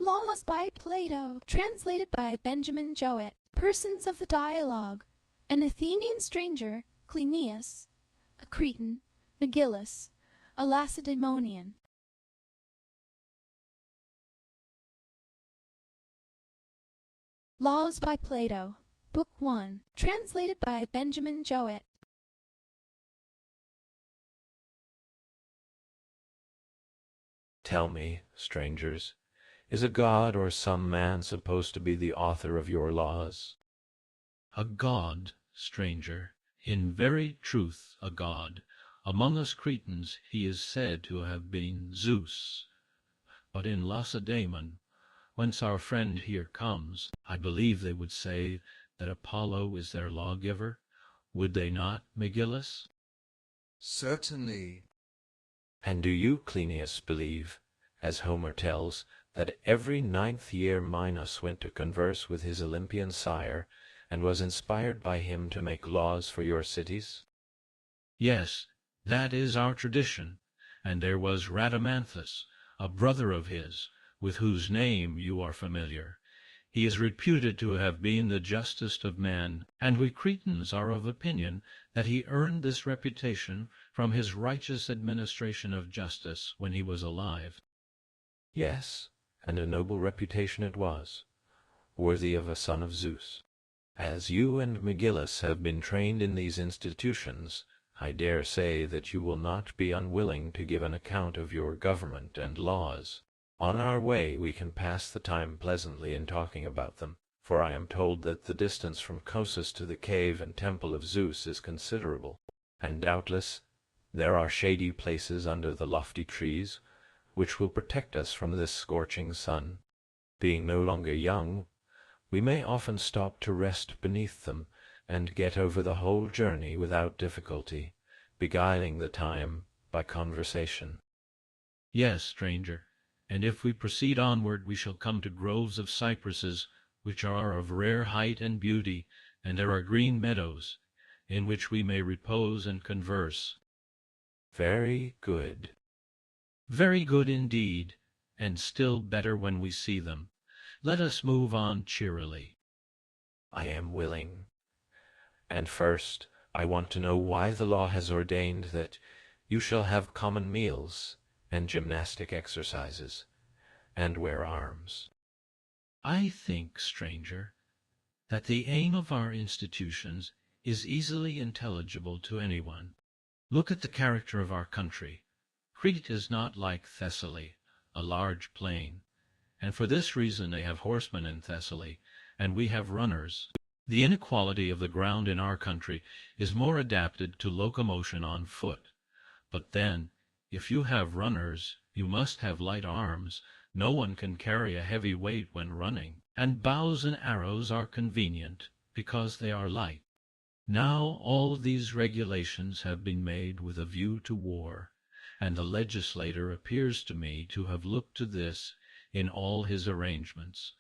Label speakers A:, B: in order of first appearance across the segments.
A: Laws by Plato, translated by Benjamin Jowett. Persons of the dialogue: an Athenian stranger, Cleinias; a Cretan, Megillus; a Lacedaemonian. Laws by Plato, Book 1, translated by Benjamin Jowett.
B: Tell me, strangers, is a god or some man supposed to be the author of your laws?
C: A god, stranger, in very truth a god. Among us Cretans he is said to have been Zeus. But in Lacedaemon, whence our friend here comes, I believe they would say that Apollo is their lawgiver. Would they not, Megillus?
D: Certainly.
B: And do you, Cleinias, believe, as Homer tells, that every 9th year Minos went to converse with his Olympian sire, and was inspired by him to make laws for your cities?
C: Yes, that is our tradition. And there was Rhadamanthus, a brother of his, with whose name you are familiar. He is reputed to have been the justest of men, and we Cretans are of opinion that he earned this reputation from his righteous administration of justice when he was alive.
B: Yes, and a noble reputation it was, worthy of a son of Zeus. As you and Megillus have been trained in these institutions, I dare say that you will not be unwilling to give an account of your government and laws. On our way we can pass the time pleasantly in talking about them, for I am told that the distance from Kossus to the cave and temple of Zeus is considerable, and doubtless there are shady places under the lofty trees, which will protect us from this scorching sun. Being no longer young, we may often stop to rest beneath them, and get over the whole journey without difficulty, beguiling the time by conversation.
C: Yes, stranger, and if we proceed onward we shall come to groves of cypresses, which are of rare height and beauty, and there are green meadows, in which we may repose and converse.
B: Very good.
C: Very good indeed, and still better when we see them. Let us move on cheerily.
B: I am willing. And first, I want to know why the law has ordained that you shall have common meals and gymnastic exercises, and wear arms.
C: I think, stranger, that the aim of our institutions is easily intelligible to anyone. Look at the character of our country. Crete is not like Thessaly, a large plain, and for this reason they have horsemen in Thessaly, and we have runners. The inequality of the ground in our country is more adapted to locomotion on foot. But then, if you have runners, you must have light arms. No one can carry a heavy weight when running, and bows and arrows are convenient, because they are light. Now all these regulations have been made with a view to war, and the legislator appears to me to have looked to this in all his arrangements.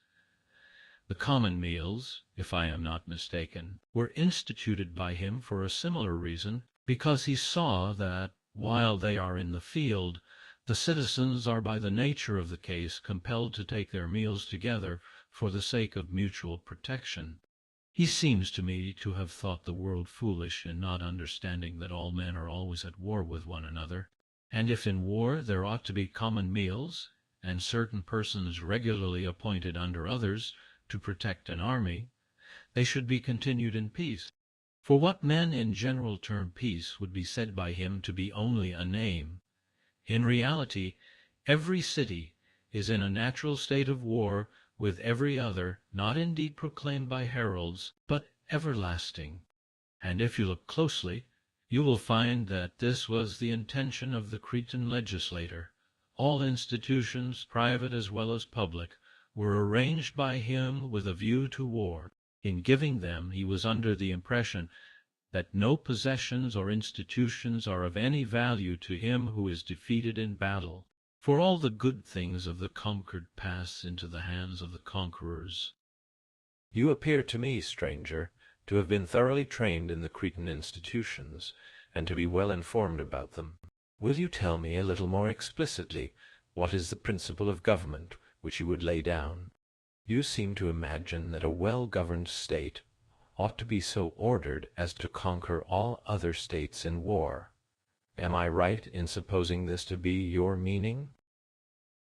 C: The common meals, if I am not mistaken, were instituted by him for a similar reason, because he saw that, while they are in the field, the citizens are by the nature of the case compelled to take their meals together for the sake of mutual protection. He seems to me to have thought the world foolish in not understanding that all men are always at war with one another, and if in war there ought to be common meals, and certain persons regularly appointed under others to protect an army, they should be continued in peace. For what men in general term peace would be said by him to be only a name. In reality, every city is in a natural state of war with every other, not indeed proclaimed by heralds, but everlasting. And if you look closely, you will find that this was the intention of the Cretan legislator. All institutions, private as well as public, were arranged by him with a view to war. In giving them, he was under the impression that no possessions or institutions are of any value to him who is defeated in battle, for all the good things of the conquered pass into the hands of the conquerors.
B: You appear to me, stranger, to have been thoroughly trained in the Cretan institutions, and to be well informed about them. Will you tell me a little more explicitly what is the principle of government which you would lay down. You seem to imagine that a well-governed state ought to be so ordered as to conquer all other states in war. Am I right in supposing this to be your meaning?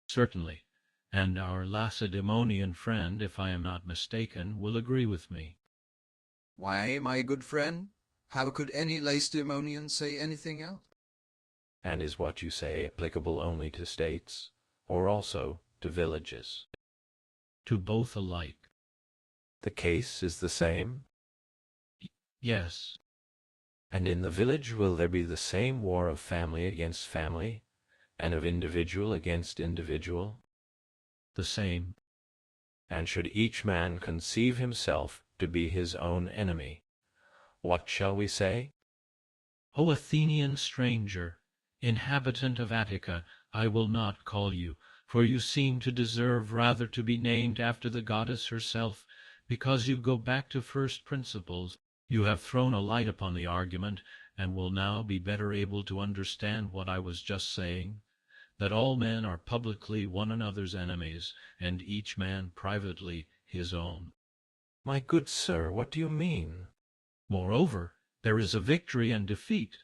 C: Certainly, and our Lacedaemonian friend, if I am not mistaken, will agree with me.
D: Why, my good friend, how could any Lacedaemonian say anything else?
B: And is what you say applicable only to states, or also to villages?
C: To both alike.
B: The case is the same?
C: Yes.
B: And in the village will there be the same war of family against family, and of individual against individual?
C: The same.
B: And should each man conceive himself to be his own enemy, what shall we say?
C: O Athenian stranger, inhabitant of Attica, I will not call you, for you seem to deserve rather to be named after the goddess herself, because you go back to first principles. You have thrown a light upon the argument, and will now be better able to understand what I was just saying, that all men are publicly one another's enemies, and each man privately his own.
B: My good sir, what do you mean?
C: Moreover, there is a victory and defeat,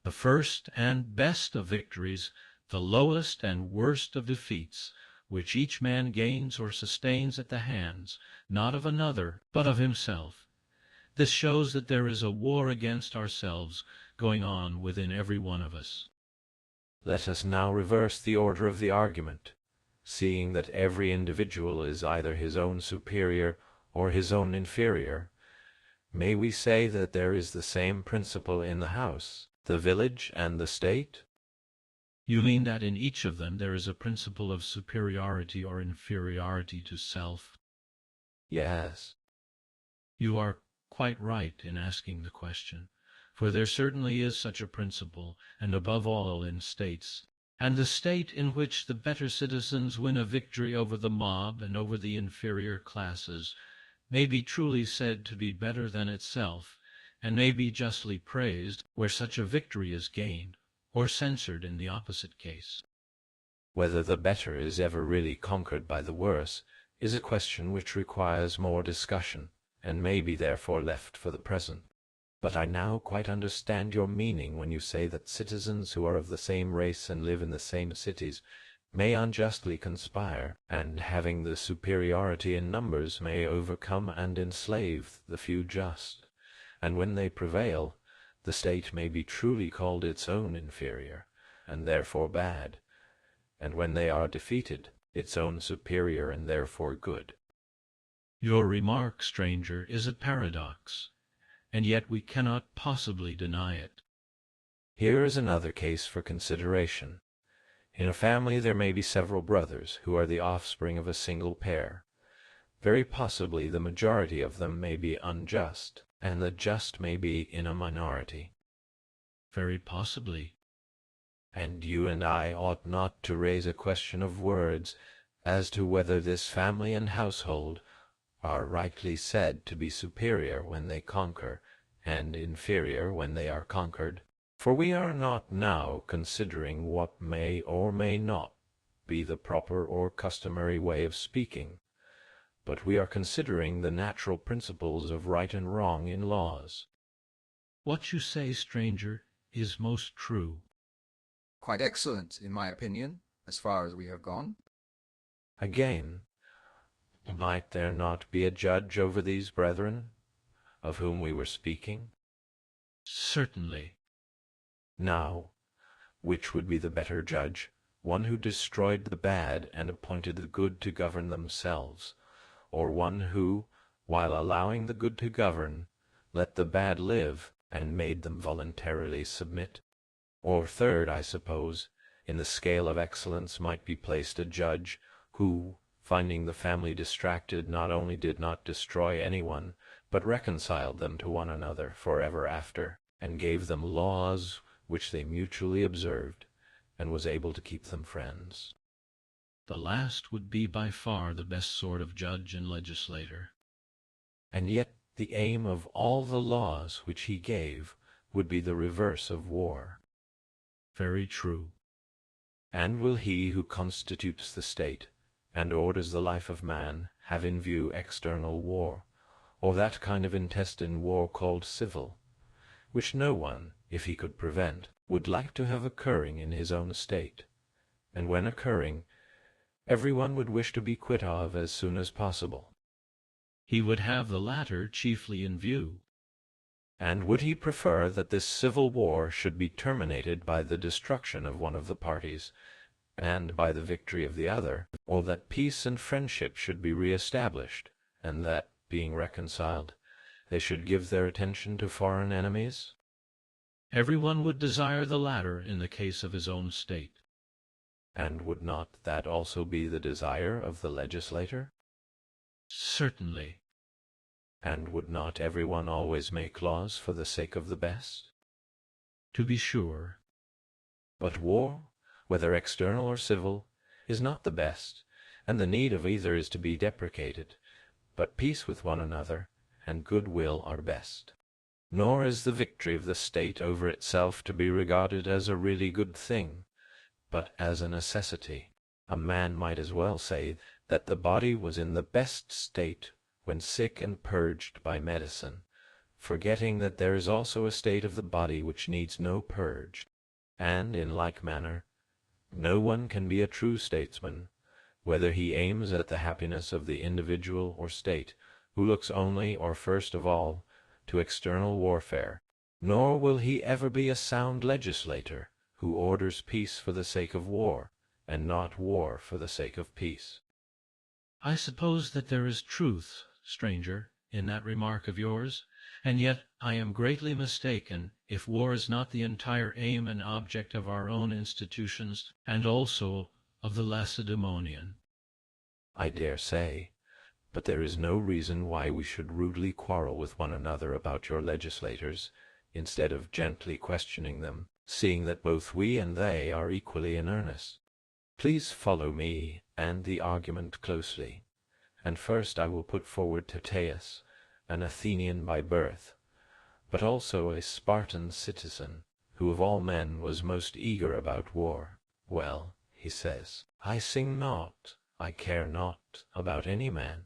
C: the first and best of victories, the lowest and worst of defeats, which each man gains or sustains at the hands, not of another, but of himself. This shows that there is a war against ourselves going on within every one of us.
B: Let us now reverse the order of the argument, seeing that every individual is either his own superior or his own inferior. May we say that there is the same principle in the house, the village, and the state?
C: You mean that in each of them there is a principle of superiority or inferiority to self?
B: Yes.
C: You are quite right in asking the question, for there certainly is such a principle, and above all in states. And the state in which the better citizens win a victory over the mob and over the inferior classes may be truly said to be better than itself, and may be justly praised where such a victory is gained, or censured in the opposite case.
B: Whether the better is ever really conquered by the worse is a question which requires more discussion, and may be therefore left for the present. But I now quite understand your meaning when you say that citizens who are of the same race and live in the same cities may unjustly conspire, and having the superiority in numbers may overcome and enslave the few just, and when they prevail, the state may be truly called its own inferior, and therefore bad, and when they are defeated, its own superior and therefore good.
C: Your remark, stranger, is a paradox, and yet we cannot possibly deny it.
B: Here is another case for consideration. In a family there may be several brothers who are the offspring of a single pair. Very possibly the majority of them may be unjust, and the just may be in a minority.
C: Very possibly.
B: And you and I ought not to raise a question of words as to whether this family and household are rightly said to be superior when they conquer, and inferior when they are conquered. For we are not now considering what may or may not be the proper or customary way of speaking, but we are considering the natural principles of right and wrong in laws.
C: What you say, stranger, is most true.
D: Quite excellent, in my opinion, as far as we have gone.
B: Again, might there not be a judge over these brethren, of whom we were speaking?
C: Certainly.
B: Now, which would be the better judge, one who destroyed the bad and appointed the good to govern themselves, or one who, while allowing the good to govern, let the bad live and made them voluntarily submit? Or third, I suppose, in the scale of excellence might be placed a judge who, finding the family distracted, not only did not destroy anyone, but reconciled them to one another forever after, and gave them laws which they mutually observed, and was able to keep them friends.
C: The last would be by far the best sort of judge and legislator.
B: And yet the aim of all the laws which he gave would be the reverse of war.
C: Very true.
B: And will he who constitutes the state and orders the life of man have in view external war, or that kind of intestine war called civil, which no one, if he could prevent, would like to have occurring in his own state, and when occurring, every one would wish to be quit of as soon as possible.
C: He would have the latter chiefly in view.
B: And would he prefer that this civil war should be terminated by the destruction of one of the parties, and by the victory of the other, or that peace and friendship should be re-established, and that, being reconciled, they should give their attention to foreign enemies?
C: Everyone would desire the latter in the case of his own state.
B: And would not that also be the desire of the legislator?
C: Certainly.
B: And would not everyone always make laws for the sake of the best?
C: To be sure.
B: But war, whether external or civil, is not the best, and the need of either is to be deprecated, but peace with one another and good-will are best. Nor is the victory of the state over itself to be regarded as a really good thing, but as a necessity. A man might as well say that the body was in the best state when sick and purged by medicine, forgetting that there is also a state of the body which needs no purge, and, in like manner, no one can be a true statesman, whether he aims at the happiness of the individual or state, who looks only, or first of all, to external warfare, nor will he ever be a sound legislator, who orders peace for the sake of war, and not war for the sake of peace.
C: I suppose that there is truth, stranger, in that remark of yours, and yet I am greatly mistaken if war is not the entire aim and object of our own institutions, and also of the Lacedaemonian.
B: I dare say, but there is no reason why we should rudely quarrel with one another about your legislators, instead of gently questioning them, seeing that both we and they are equally in earnest. Please follow me and the argument closely, and first I will put forward TorToiSe-tts, an Athenian by birth, but also a Spartan citizen, who of all men was most eager about war. Well, he says, I sing not, I care not about any man,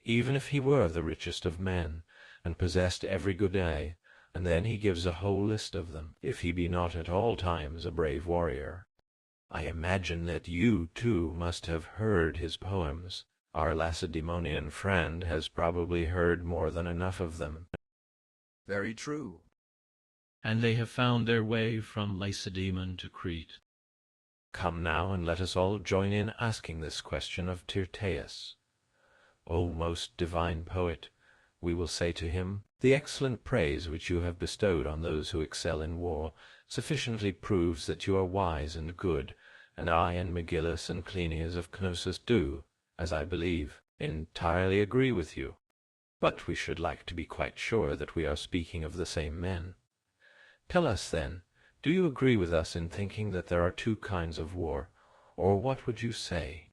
B: even if he were the richest of men, and possessed every good eye, and then he gives a whole list of them, if he be not at all times a brave warrior. I imagine that you, too, must have heard his poems. Our Lacedaemonian friend has probably heard more than enough of them.
D: Very true.
C: And they have found their way from Lacedaemon to Crete.
B: Come now, and let us all join in asking this question of TorToiSe. O most divine poet, we will say to him, the excellent praise which you have bestowed on those who excel in war sufficiently proves that you are wise and good, and I and Megillus and Cleinias of Knossos do, as I believe, entirely agree with you. But we should like to be quite sure that we are speaking of the same men. Tell us, then, do you agree with us in thinking that there are two kinds of war, or what would you say?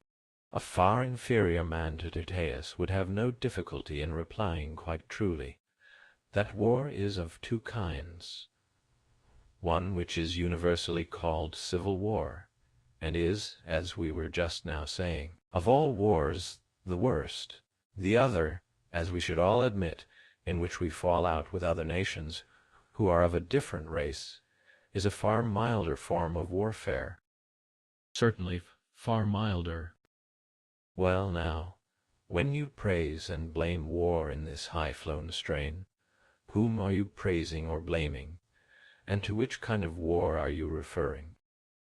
B: A far inferior man to TorToiSe would have no difficulty in replying quite truly, that war is of two kinds. One which is universally called civil war, and is, as we were just now saying, of all wars the worst. The other, as we should all admit, in which we fall out with other nations, who are of a different race, is a far milder form of warfare.
C: Certainly far milder.
B: Well now, when you praise and blame war in this high-flown strain, whom are you praising or blaming, and to which kind of war are you referring?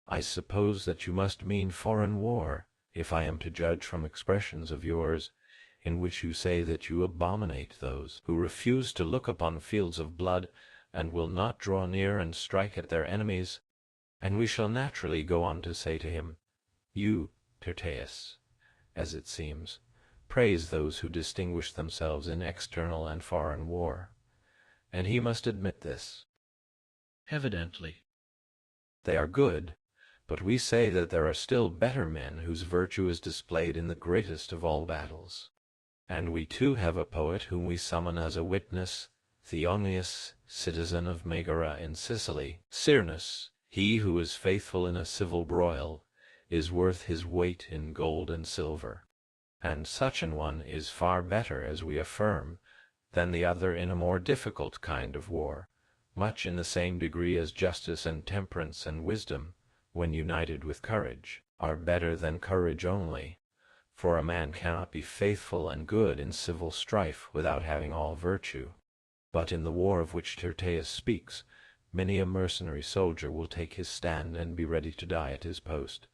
B: I suppose that you must mean foreign war, if I am to judge from expressions of yours, in which you say that you abominate those who refuse to look upon fields of blood, and will not draw near and strike at their enemies. And we shall naturally go on to say to him, you, TorToiSe, as it seems, praise those who distinguish themselves in external and foreign war, and he must admit this.
C: Evidently.
B: They are good, but we say that there are still better men whose virtue is displayed in the greatest of all battles. And we too have a poet whom we summon as a witness, Theonius, citizen of Megara in Sicily, Cyrnus, he who is faithful in a civil broil, is worth his weight in gold and silver, and such an one is far better, as we affirm, than the other in a more difficult kind of war, much in the same degree as justice and temperance and wisdom, when united with courage, are better than courage only. For a man cannot be faithful and good in civil strife without having all virtue. But in the war of which TorToiSe speaks, many a mercenary soldier will take his stand and be ready to die at his post,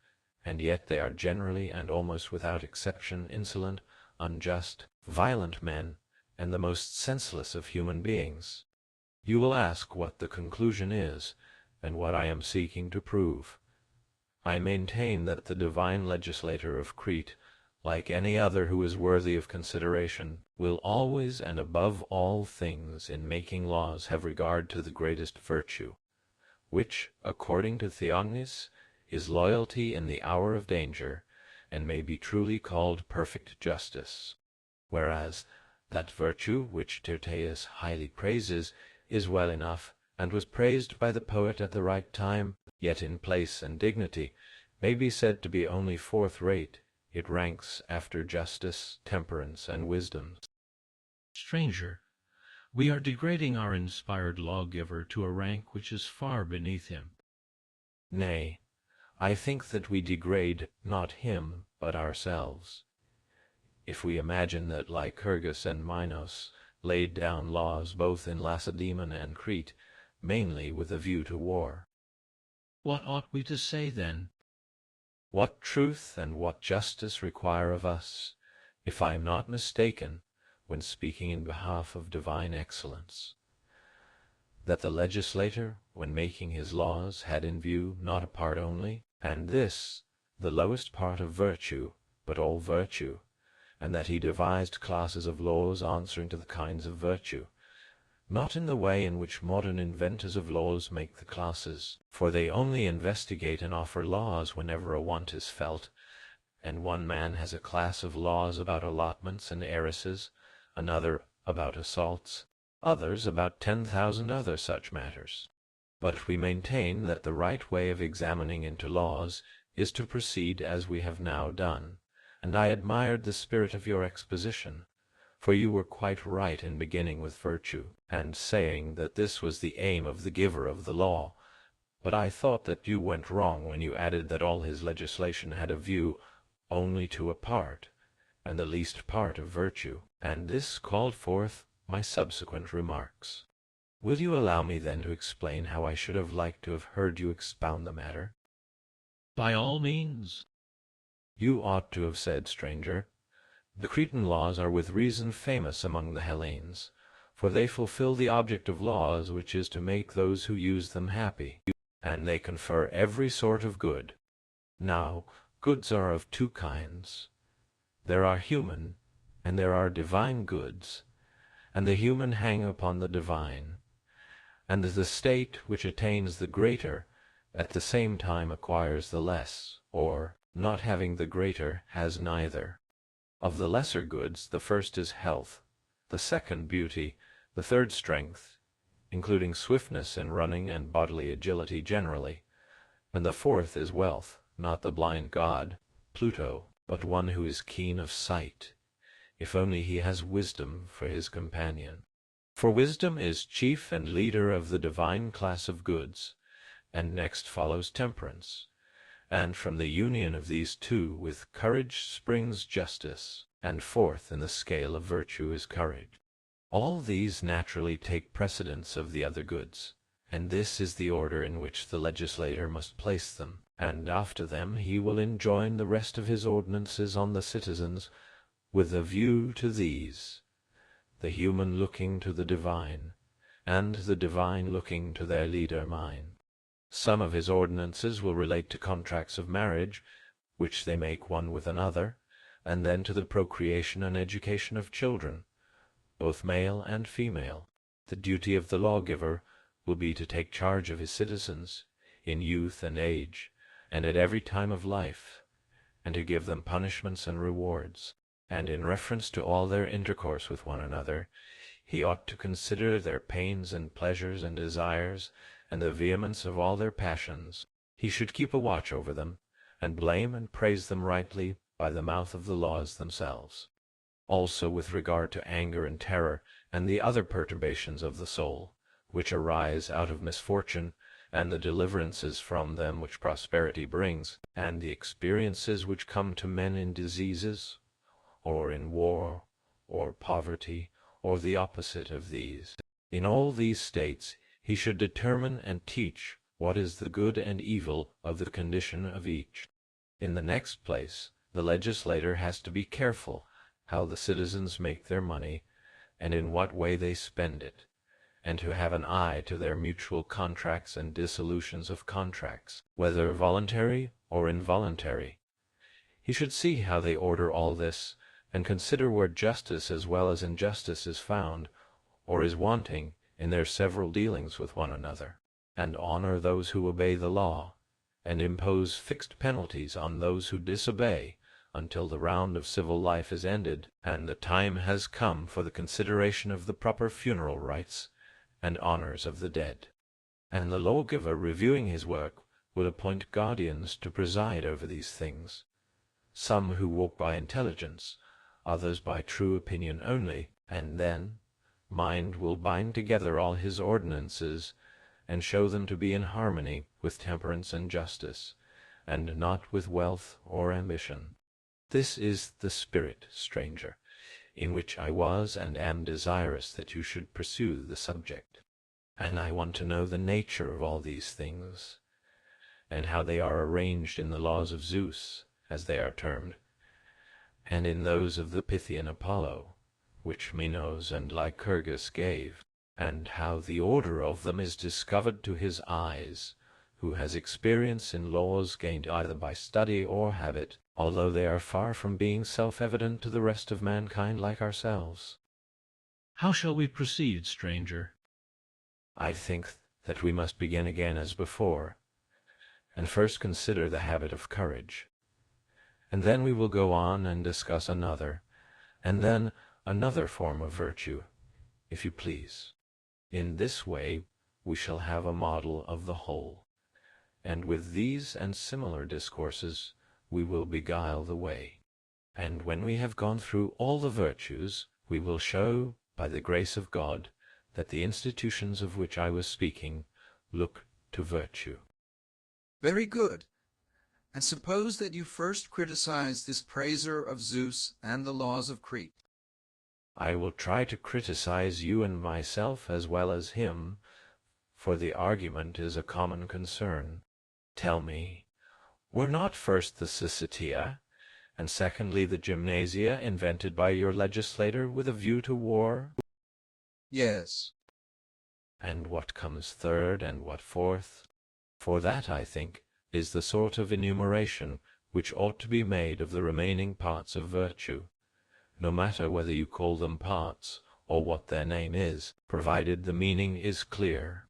B: and yet they are generally and almost without exception insolent, unjust, violent men, and the most senseless of human beings. You will ask what the conclusion is, and what I am seeking to prove. I maintain that the divine legislator of Crete, like any other who is worthy of consideration, will always and above all things in making laws have regard to the greatest virtue, which, according to Theognis, is loyalty in the hour of danger, and may be truly called perfect justice, whereas that virtue which TorToiSe highly praises is well enough, and was praised by the poet at the right time, yet in place and dignity may be said to be only fourth-rate. It ranks after justice, temperance, and wisdom.
C: Stranger, we are degrading our inspired lawgiver to a rank which is far beneath him.
B: Nay, I think that we degrade not him, but ourselves, if we imagine that Lycurgus and Minos laid down laws both in Lacedaemon and Crete, mainly with a view to war.
C: What ought we to say then?
B: What truth and what justice require of us, if I am not mistaken, when speaking in behalf of divine excellence, that the legislator, when making his laws, had in view not a part only, and this, the lowest part of virtue, but all virtue, and that he devised classes of laws answering to the kinds of virtue, not in the way in which modern inventors of laws make the classes, for they only investigate and offer laws whenever a want is felt, and one man has a class of laws about allotments and heiresses, another about assaults, others about 10,000 other such matters. But we maintain that the right way of examining into laws is to proceed as we have now done, and I admired the spirit of your exposition, for you were quite right in beginning with virtue, and saying that this was the aim of the giver of the law, but I thought that you went wrong when you added that all his legislation had a view only to a part, and the least part of virtue, and this called forth my subsequent remarks. Will you allow me then to explain how I should have liked to have heard you expound the matter?
C: By all means.
B: You ought to have said, stranger, the Cretan laws are with reason famous among the Hellenes, for they fulfill the object of laws, which is to make those who use them happy, and they confer every sort of good. Now, goods are of two kinds. There are human, and there are divine goods, and the human hang upon the divine, and the state which attains the greater at the same time acquires the less, or, not having the greater, has neither. Of the lesser goods, the first is health, the second beauty, the third strength, including swiftness in running and bodily agility generally, and the fourth is wealth, not the blind god, Plato, but one who is keen of sight, if only he has wisdom for his companion. For wisdom is chief and leader of the divine class of goods, and next follows temperance, and from the union of these two with courage springs justice, and fourth in the scale of virtue is courage. All these naturally take precedence of the other goods, and this is the order in which the legislator must place them, and after them he will enjoin the rest of his ordinances on the citizens with a view to these, the human looking to the divine, and the divine looking to their leader mine. Some of his ordinances will relate to contracts of marriage, which they make one with another, and then to the procreation and education of children, both male and female. The duty of the lawgiver will be to take charge of his citizens, in youth and age, and at every time of life, and to give them punishments and rewards. And in reference to all their intercourse with one another, he ought to consider their pains and pleasures and desires, and the vehemence of all their passions. He should keep a watch over them, and blame and praise them rightly by the mouth of the laws themselves. Also with regard to anger and terror, and the other perturbations of the soul, which arise out of misfortune, and the deliverances from them which prosperity brings, and the experiences which come to men in diseases, or in war, or poverty, or the opposite of these. In all these states he should determine and teach what is the good and evil of the condition of each. In the next place, the legislator has to be careful how the citizens make their money, and in what way they spend it, and to have an eye to their mutual contracts and dissolutions of contracts, whether voluntary or involuntary. He should see how they order all this, and consider where justice as well as injustice is found, or is wanting, in their several dealings with one another, and honor those who obey the law, and impose fixed penalties on those who disobey, until the round of civil life is ended, and the time has come for the consideration of the proper funeral rites and honors of the dead. And the lawgiver, reviewing his work, would appoint guardians to preside over these things, some who walk by intelligence, others by true opinion only, and then mind will bind together all his ordinances, and show them to be in harmony with temperance and justice, and not with wealth or ambition. This is the spirit, stranger, in which I was and am desirous that you should pursue the subject. And I want to know the nature of all these things, and how they are arranged in the laws of Zeus, as they are termed, and in those of the Pythian Apollo, which Minos and Lycurgus gave, and how the order of them is discovered to his eyes, who has experience in laws gained either by study or habit, although they are far from being self-evident to the rest of mankind like ourselves.
C: How shall we proceed, stranger?
B: I think that we must begin again as before, and first consider the habit of courage. And then we will go on and discuss another, and then another form of virtue, if you please. In this way we shall have a model of the whole, and with these and similar discourses we will beguile the way. And when we have gone through all the virtues, we will show, by the grace of God, that the institutions of which I was speaking look to virtue.
D: Very good. And suppose that you first criticize this praiser of Zeus and the laws of Crete.
B: I will try to criticize you and myself as well as him, for the argument is a common concern. Tell me, were not first the Syssitia, and secondly the Gymnasia, invented by your legislator with a view to war?
D: Yes.
B: And what comes third, and what fourth? For that, I think, is the sort of enumeration which ought to be made of the remaining parts of virtue, no matter whether you call them parts, or what their name is, provided the meaning is clear.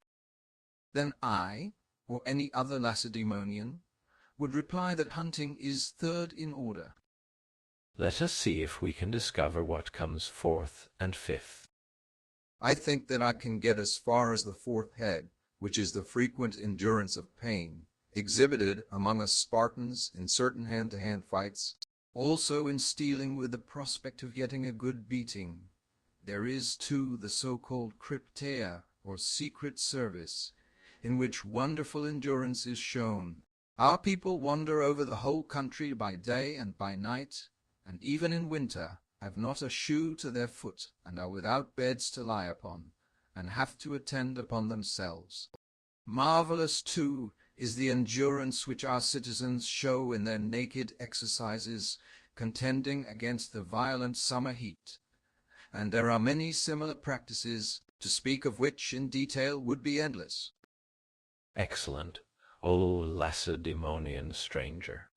D: Then I, or any other Lacedaemonian, would reply that hunting is third in order.
B: Let us see if we can discover what comes fourth and fifth.
D: I think that I can get as far as the fourth head, which is the frequent endurance of pain, exhibited among us Spartans in certain hand-to-hand fights, also in stealing with the prospect of getting a good beating. There is, too, the so-called crypteia, or secret service, in which wonderful endurance is shown. Our people wander over the whole country by day and by night, and even in winter have not a shoe to their foot, and are without beds to lie upon, and have to attend upon themselves. Marvelous, too, is the endurance which our citizens show in their naked exercises, contending against the violent summer heat. And there are many similar practices, to speak of which in detail would be endless.
B: Excellent, O Lacedaemonian stranger.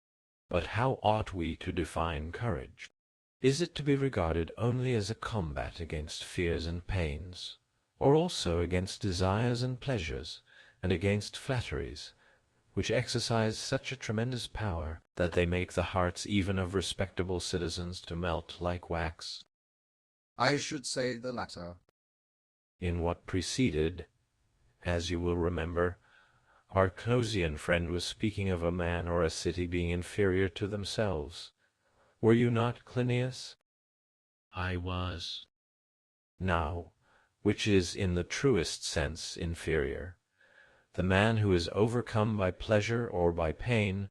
B: But how ought we to define courage? Is it to be regarded only as a combat against fears and pains, or also against desires and pleasures, and against flatteries, which exercise such a tremendous power that they make the hearts even of respectable citizens to melt like wax?
D: I should say the latter.
B: In what preceded, as you will remember, Our Cnosian friend was speaking of a man or a city being inferior to themselves. Were you not, Cleinias?
C: I was.
B: Now, which is in the truest sense inferior? The man who is overcome by pleasure or by pain?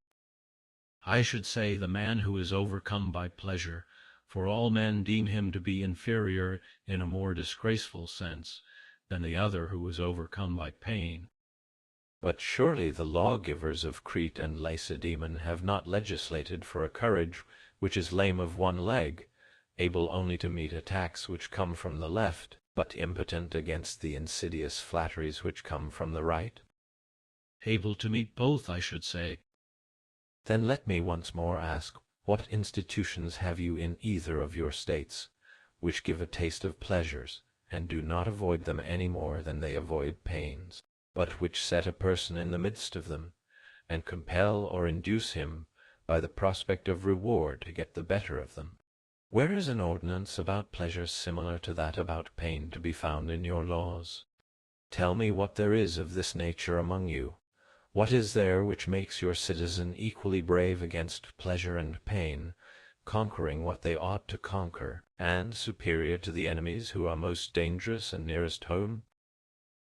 C: I should say the man who is overcome by pleasure, for all men deem him to be inferior in a more disgraceful sense than the other who is overcome by pain.
B: But surely the lawgivers of Crete and Lacedaemon have not legislated for a courage which is lame of one leg, able only to meet attacks which come from the left, but impotent against the insidious flatteries which come from the right?
C: Able to meet both, I should say.
B: Then let me once more ask, what institutions have you in either of your states, which give a taste of pleasures, and do not avoid them any more than they avoid pains, but which set a person in the midst of them, and compel or induce him by the prospect of reward to get the better of them? Where is an ordinance about pleasure similar to that about pain to be found in your laws? Tell me what there is of this nature among you. What is there which makes your citizen equally brave against pleasure and pain, conquering what they ought to conquer, and superior to the enemies who are most dangerous and nearest home?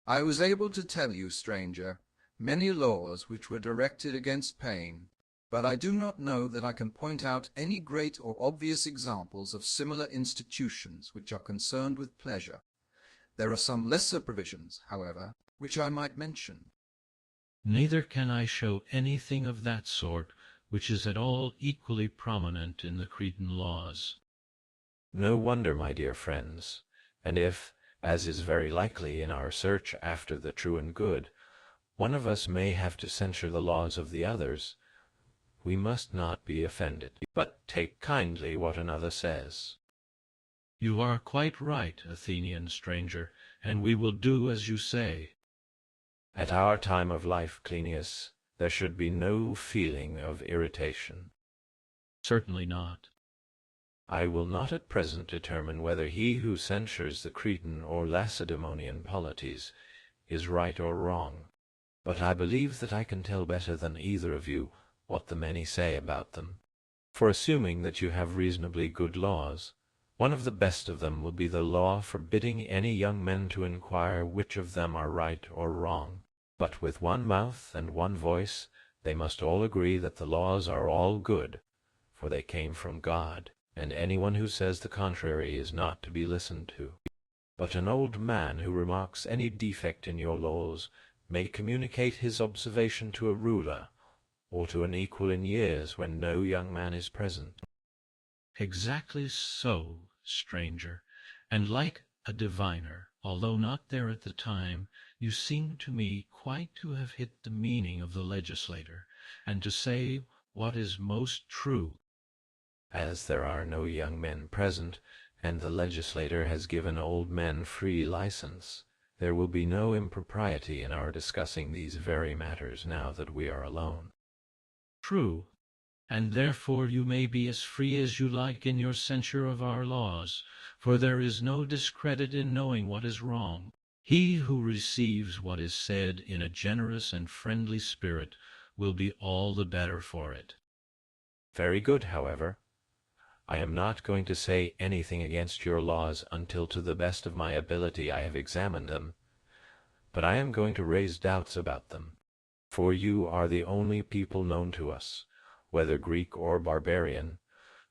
D: I was able to tell you, stranger, many laws which were directed against pain, but I do not know that I can point out any great or obvious examples of similar institutions which are concerned with pleasure. There are some lesser provisions, however, which I might mention.
C: Neither can I show anything of that sort which is at all equally prominent in the Cretan laws.
B: No wonder, my dear friends, and if, as is very likely in our search after the true and good, one of us may have to censure the laws of the others, we must not be offended, but take kindly what another says.
C: You are quite right, Athenian stranger, and we will do as you say.
B: At our time of life, Cleinias, there should be no feeling of irritation.
C: Certainly not.
B: I will not at present determine whether he who censures the Cretan or Lacedaemonian polities is right or wrong, but I believe that I can tell better than either of you what the many say about them. For assuming that you have reasonably good laws, one of the best of them will be the law forbidding any young men to inquire which of them are right or wrong. But with one mouth and one voice they must all agree that the laws are all good, for they came from God, and anyone who says the contrary is not to be listened to. But an old man who remarks any defect in your laws may communicate his observation to a ruler, or to an equal in years when no young man is present.
C: Exactly so, stranger, and like a diviner, although not there at the time, you seem to me quite to have hit the meaning of the legislator, and to say what is most true.
B: As there are no young men present, and the legislator has given old men free license, there will be no impropriety in our discussing these very matters now that we are alone.
C: True, and therefore you may be as free as you like in your censure of our laws, for there is no discredit in knowing what is wrong. He who receives what is said in a generous and friendly spirit will be all the better for it.
B: Very good, however. I am not going to say anything against your laws until to the best of my ability I have examined them, but I am going to raise doubts about them, for you are the only people known to us, whether Greek or barbarian,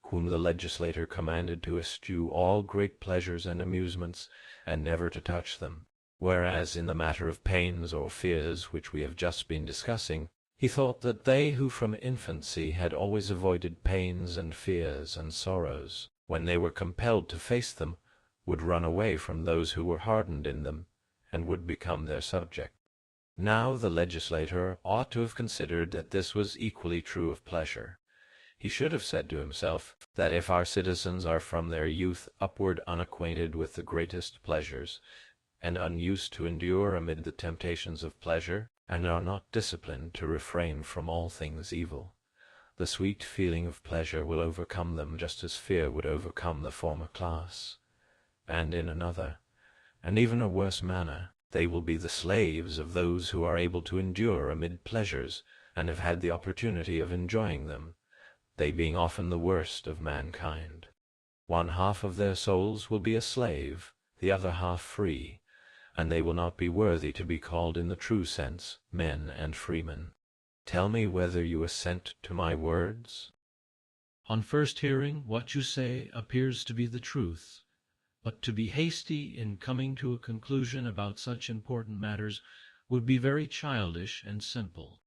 B: whom the legislator commanded to eschew all great pleasures and amusements, and never to touch them, whereas in the matter of pains or fears which we have just been discussing, he thought that they who from infancy had always avoided pains and fears and sorrows, when they were compelled to face them, would run away from those who were hardened in them, and would become their subject. Now the legislator ought to have considered that this was equally true of pleasure. He should have said to himself that if our citizens are from their youth upward unacquainted with the greatest pleasures, and unused to endure amid the temptations of pleasure, and are not disciplined to refrain from all things evil, the sweet feeling of pleasure will overcome them just as fear would overcome the former class, and in another, and even a worse manner, They will be the slaves of those who are able to endure amid pleasures, and have had the opportunity of enjoying them, they being often the worst of mankind. One half of their souls will be a slave, the other half free, and they will not be worthy to be called in the true sense men and freemen. Tell me whether you assent to my words?
C: On first hearing, what you say appears to be the truth, but to be hasty in coming to a conclusion about such important matters would be very childish and simple.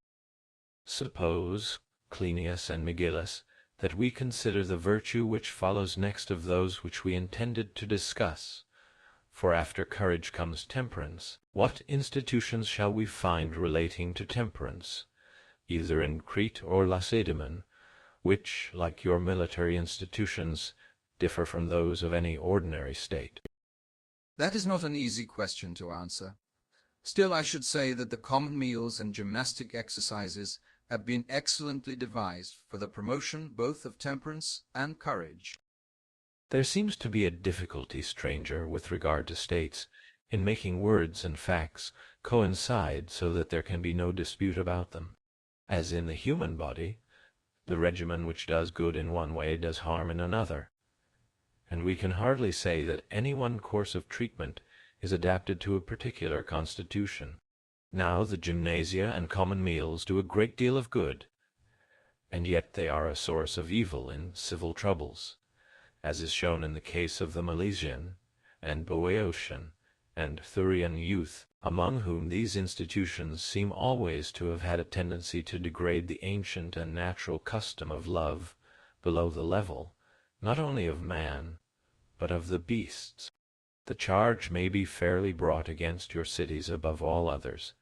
B: Suppose, Cleinias and Megillus, that we consider the virtue which follows next of those which we intended to discuss. For after courage comes temperance. What institutions shall we find relating to temperance, either in Crete or Lacedaemon, which, like your military institutions, differ from those of any ordinary state?
D: That is not an easy question to answer. Still, I should say that the common meals and gymnastic exercises have been excellently devised for the promotion both of temperance and courage.
B: There seems to be a difficulty, stranger, with regard to states, in making words and facts coincide so that there can be no dispute about them. As in the human body, the regimen which does good in one way does harm in another, and we can hardly say that any one course of treatment is adapted to a particular constitution. Now the gymnasia and common meals do a great deal of good, and yet they are a source of evil in civil troubles, as is shown in the case of the Milesian and Boeotian and Thurian youth, among whom these institutions seem always to have had a tendency to degrade the ancient and natural custom of love below the level, not only of man, but of the beasts. The charge may be fairly brought against your cities above all others,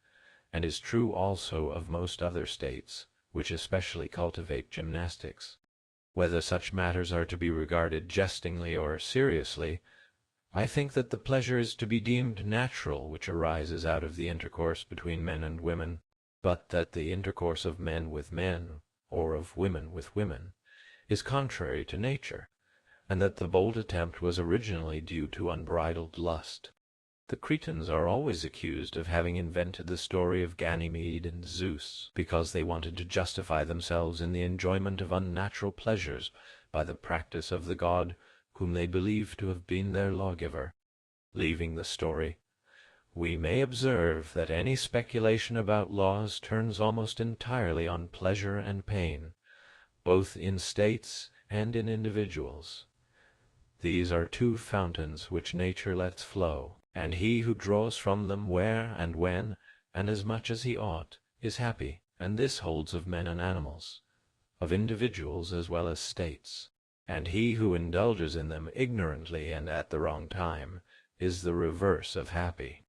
B: and is true also of most other states, which especially cultivate gymnastics. Whether such matters are to be regarded jestingly or seriously, I think that the pleasure is to be deemed natural which arises out of the intercourse between men and women, but that the intercourse of men with men, or of women with women, is contrary to nature, and that the bold attempt was originally due to unbridled lust. The Cretans are always accused of having invented the story of Ganymede and Zeus, because they wanted to justify themselves in the enjoyment of unnatural pleasures by the practice of the god whom they believed to have been their lawgiver. Leaving the story, we may observe that any speculation about laws turns almost entirely on pleasure and pain, both in states and in individuals. These are two fountains which nature lets flow, and he who draws from them where and when, and as much as he ought, is happy, and this holds of men and animals, of individuals as well as states. And he who indulges in them ignorantly and at the wrong time is the reverse of happy.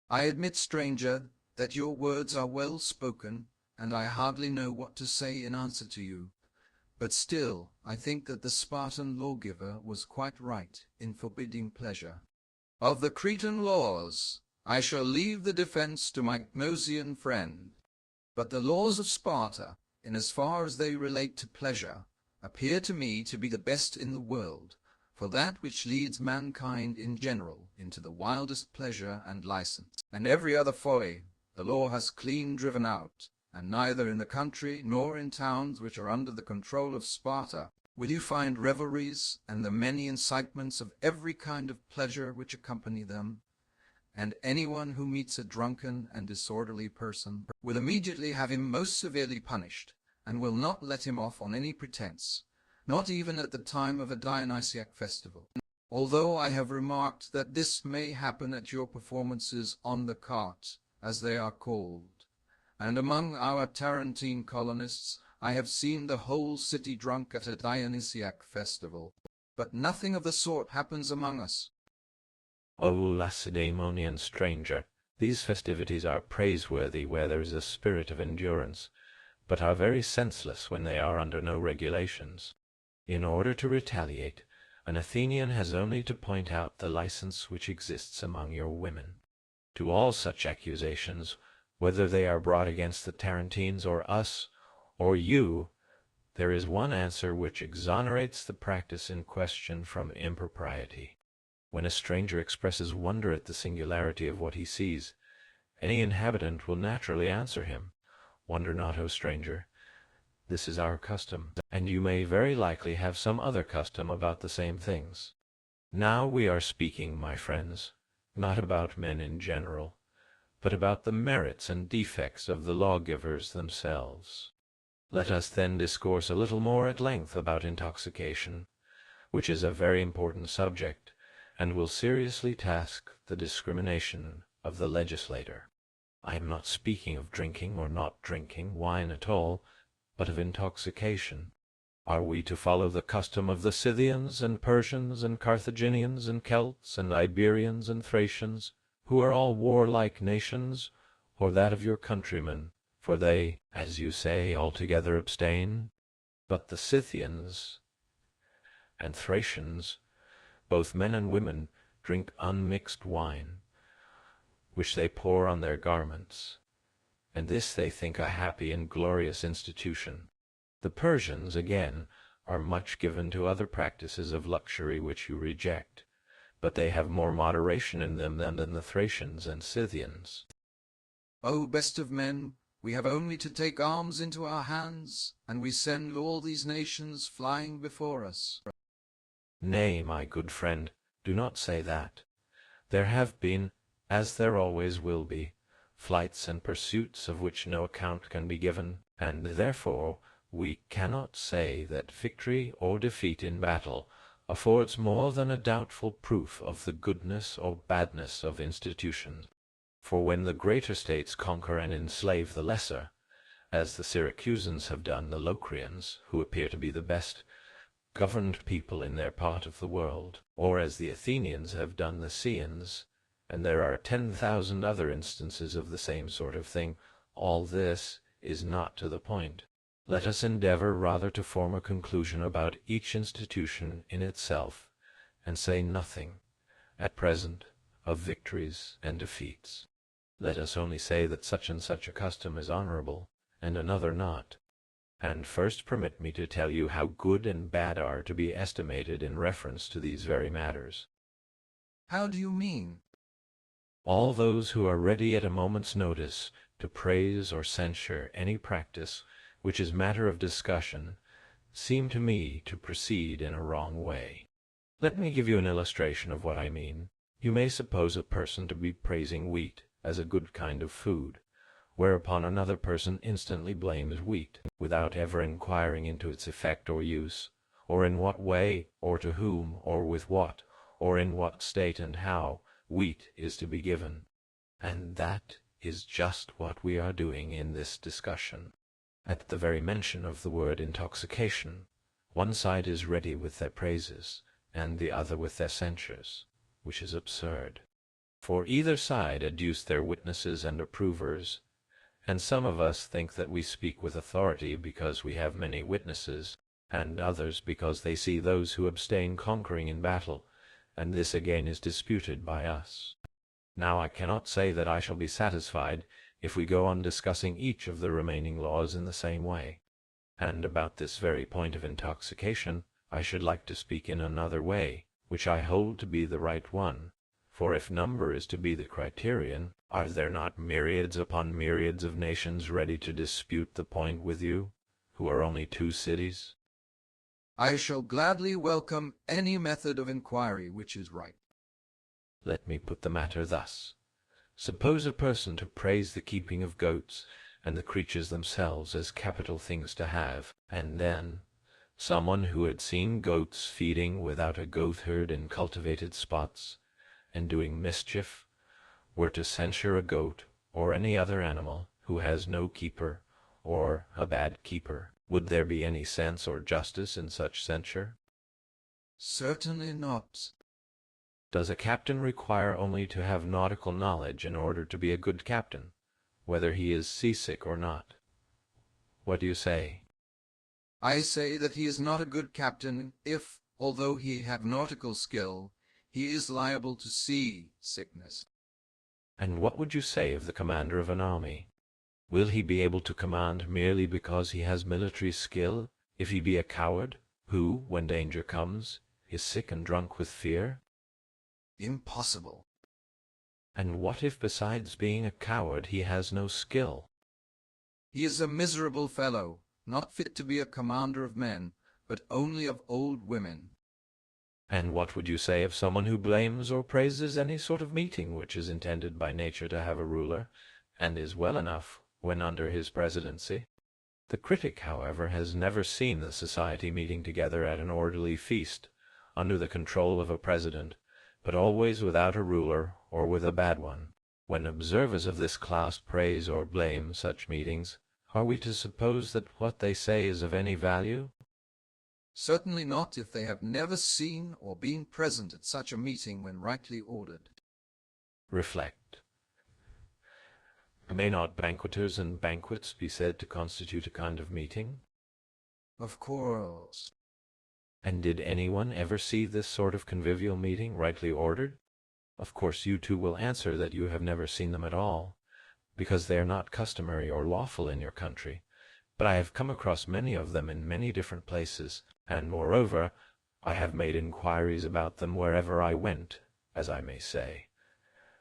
D: I admit, stranger, that your words are well spoken, and I hardly know what to say in answer to you. But still, I think that the Spartan lawgiver was quite right in forbidding pleasure. Of the Cretan laws, I shall leave the defense to my Gnosian friend. But the laws of Sparta, in as far as they relate to pleasure, appear to me to be the best in the world, for that which leads mankind in general into the wildest pleasure and license, and every other folly, the law has clean driven out, and neither in the country nor in towns which are under the control of Sparta will you find revelries and the many incitements of every kind of pleasure which accompany them, and anyone who meets a drunken and disorderly person will immediately have him most severely punished, and will not let him off on any pretense, not even at the time of a Dionysiac festival, although I have remarked that this may happen at your performances on the cart, as they are called, and among our Tarentine colonists I have seen the whole city drunk at a Dionysiac festival, but nothing of the sort happens among us.
B: O Lacedaemonian stranger, these festivities are praiseworthy where there is a spirit of endurance, but are very senseless when they are under no regulations. In order to retaliate, an Athenian has only to point out the license which exists among your women. To all such accusations, whether they are brought against the Tarentines or us, or you, there is one answer which exonerates the practice in question from impropriety. When a stranger expresses wonder at the singularity of what he sees, any inhabitant will naturally answer him, "Wonder not, O stranger. This is our custom, and you may very likely have some other custom about the same things." Now we are speaking, my friends, not about men in general, but about the merits and defects of the lawgivers themselves. Let us then discourse a little more at length about intoxication, which is a very important subject, and will seriously task the discrimination of the legislator. I am not speaking of drinking or not drinking wine at all, but of intoxication. Are we to follow the custom of the Scythians and Persians and Carthaginians and Celts and Iberians and Thracians, who are all warlike nations, or that of your countrymen, for they, as you say, altogether abstain? But the Scythians and Thracians, both men and women, drink unmixed wine, which they pour on their garments, and this they think a happy and glorious institution. The Persians, again, are much given to other practices of luxury which you reject, but they have more moderation in them than the Thracians and Scythians.
D: O best of men, we have only to take arms into our hands, and we send all these nations flying before us.
B: Nay, my good friend, do not say that. There have been, as there always will be, flights and pursuits of which no account can be given, and therefore we cannot say that victory or defeat in battle affords more than a doubtful proof of the goodness or badness of institutions. For when the greater states conquer and enslave the lesser, as the Syracusans have done the Locrians, who appear to be the best governed people in their part of the world, or as the Athenians have done the Ceans, and there are 10,000 other instances of the same sort of thing, all this is not to the point. Let us endeavor rather to form a conclusion about each institution in itself, and say nothing, at present, of victories and defeats. Let us only say that such and such a custom is honorable, and another not. And first permit me to tell you how good and bad are to be estimated in reference to these very matters.
D: How do you mean?
B: All those who are ready at a moment's notice to praise or censure any practice which is matter of discussion seem to me to proceed in a wrong way. Let me give you an illustration of what I mean. You may suppose a person to be praising wheat as a good kind of food, whereupon another person instantly blames wheat, without ever inquiring into its effect or use, or in what way, or to whom, or with what, or in what state and how wheat is to be given. And that is just what we are doing in this discussion. At the very mention of the word intoxication, one side is ready with their praises, and the other with their censures, which is absurd. For either side adduce their witnesses and approvers, and some of us think that we speak with authority because we have many witnesses, and others because they see those who abstain conquering in battle, and this again is disputed by us. Now I cannot say that I shall be satisfied if we go on discussing each of the remaining laws in the same way. And about this very point of intoxication I should like to speak in another way, which I hold to be the right one. For if number is to be the criterion, are there not myriads upon myriads of nations ready to dispute the point with you, who are only 2 cities?
D: I shall gladly welcome any method of inquiry which is right.
B: Let me put the matter thus. Suppose a person to praise the keeping of goats and the creatures themselves as capital things to have, and then someone who had seen goats feeding without a goatherd in cultivated spots, and doing mischief, were to censure a goat or any other animal who has no keeper, or a bad keeper. Would there be any sense or justice in such censure?
D: Certainly not.
B: Does a captain require only to have nautical knowledge in order to be a good captain, whether he is seasick or not? What do you say?
D: I say that he is not a good captain if, although he have nautical skill, he is liable to sea sickness.
B: And what would you say of the commander of an army? Will he be able to command merely because he has military skill, if he be a coward, who, when danger comes, is sick and drunk with fear?
D: Impossible.
B: And what if besides being a coward he has no skill?
D: He is a miserable fellow, not fit to be a commander of men, but only of old women.
B: And what would you say of someone who blames or praises any sort of meeting which is intended by nature to have a ruler, and is well enough when under his presidency? The critic, however, has never seen the society meeting together at an orderly feast, under the control of a president, but always without a ruler or with a bad one. When observers of this class praise or blame such meetings, are we to suppose that what they say is of any value?
D: Certainly not if they have never seen or been present at such a meeting when rightly ordered.
B: Reflect. May not banqueters and banquets be said to constitute a kind of meeting?
D: Of course.
B: And did anyone ever see this sort of convivial meeting rightly ordered? Of course you too will answer that you have never seen them at all, because they are not customary or lawful in your country. But I have come across many of them in many different places, and moreover, I have made inquiries about them wherever I went, as I may say,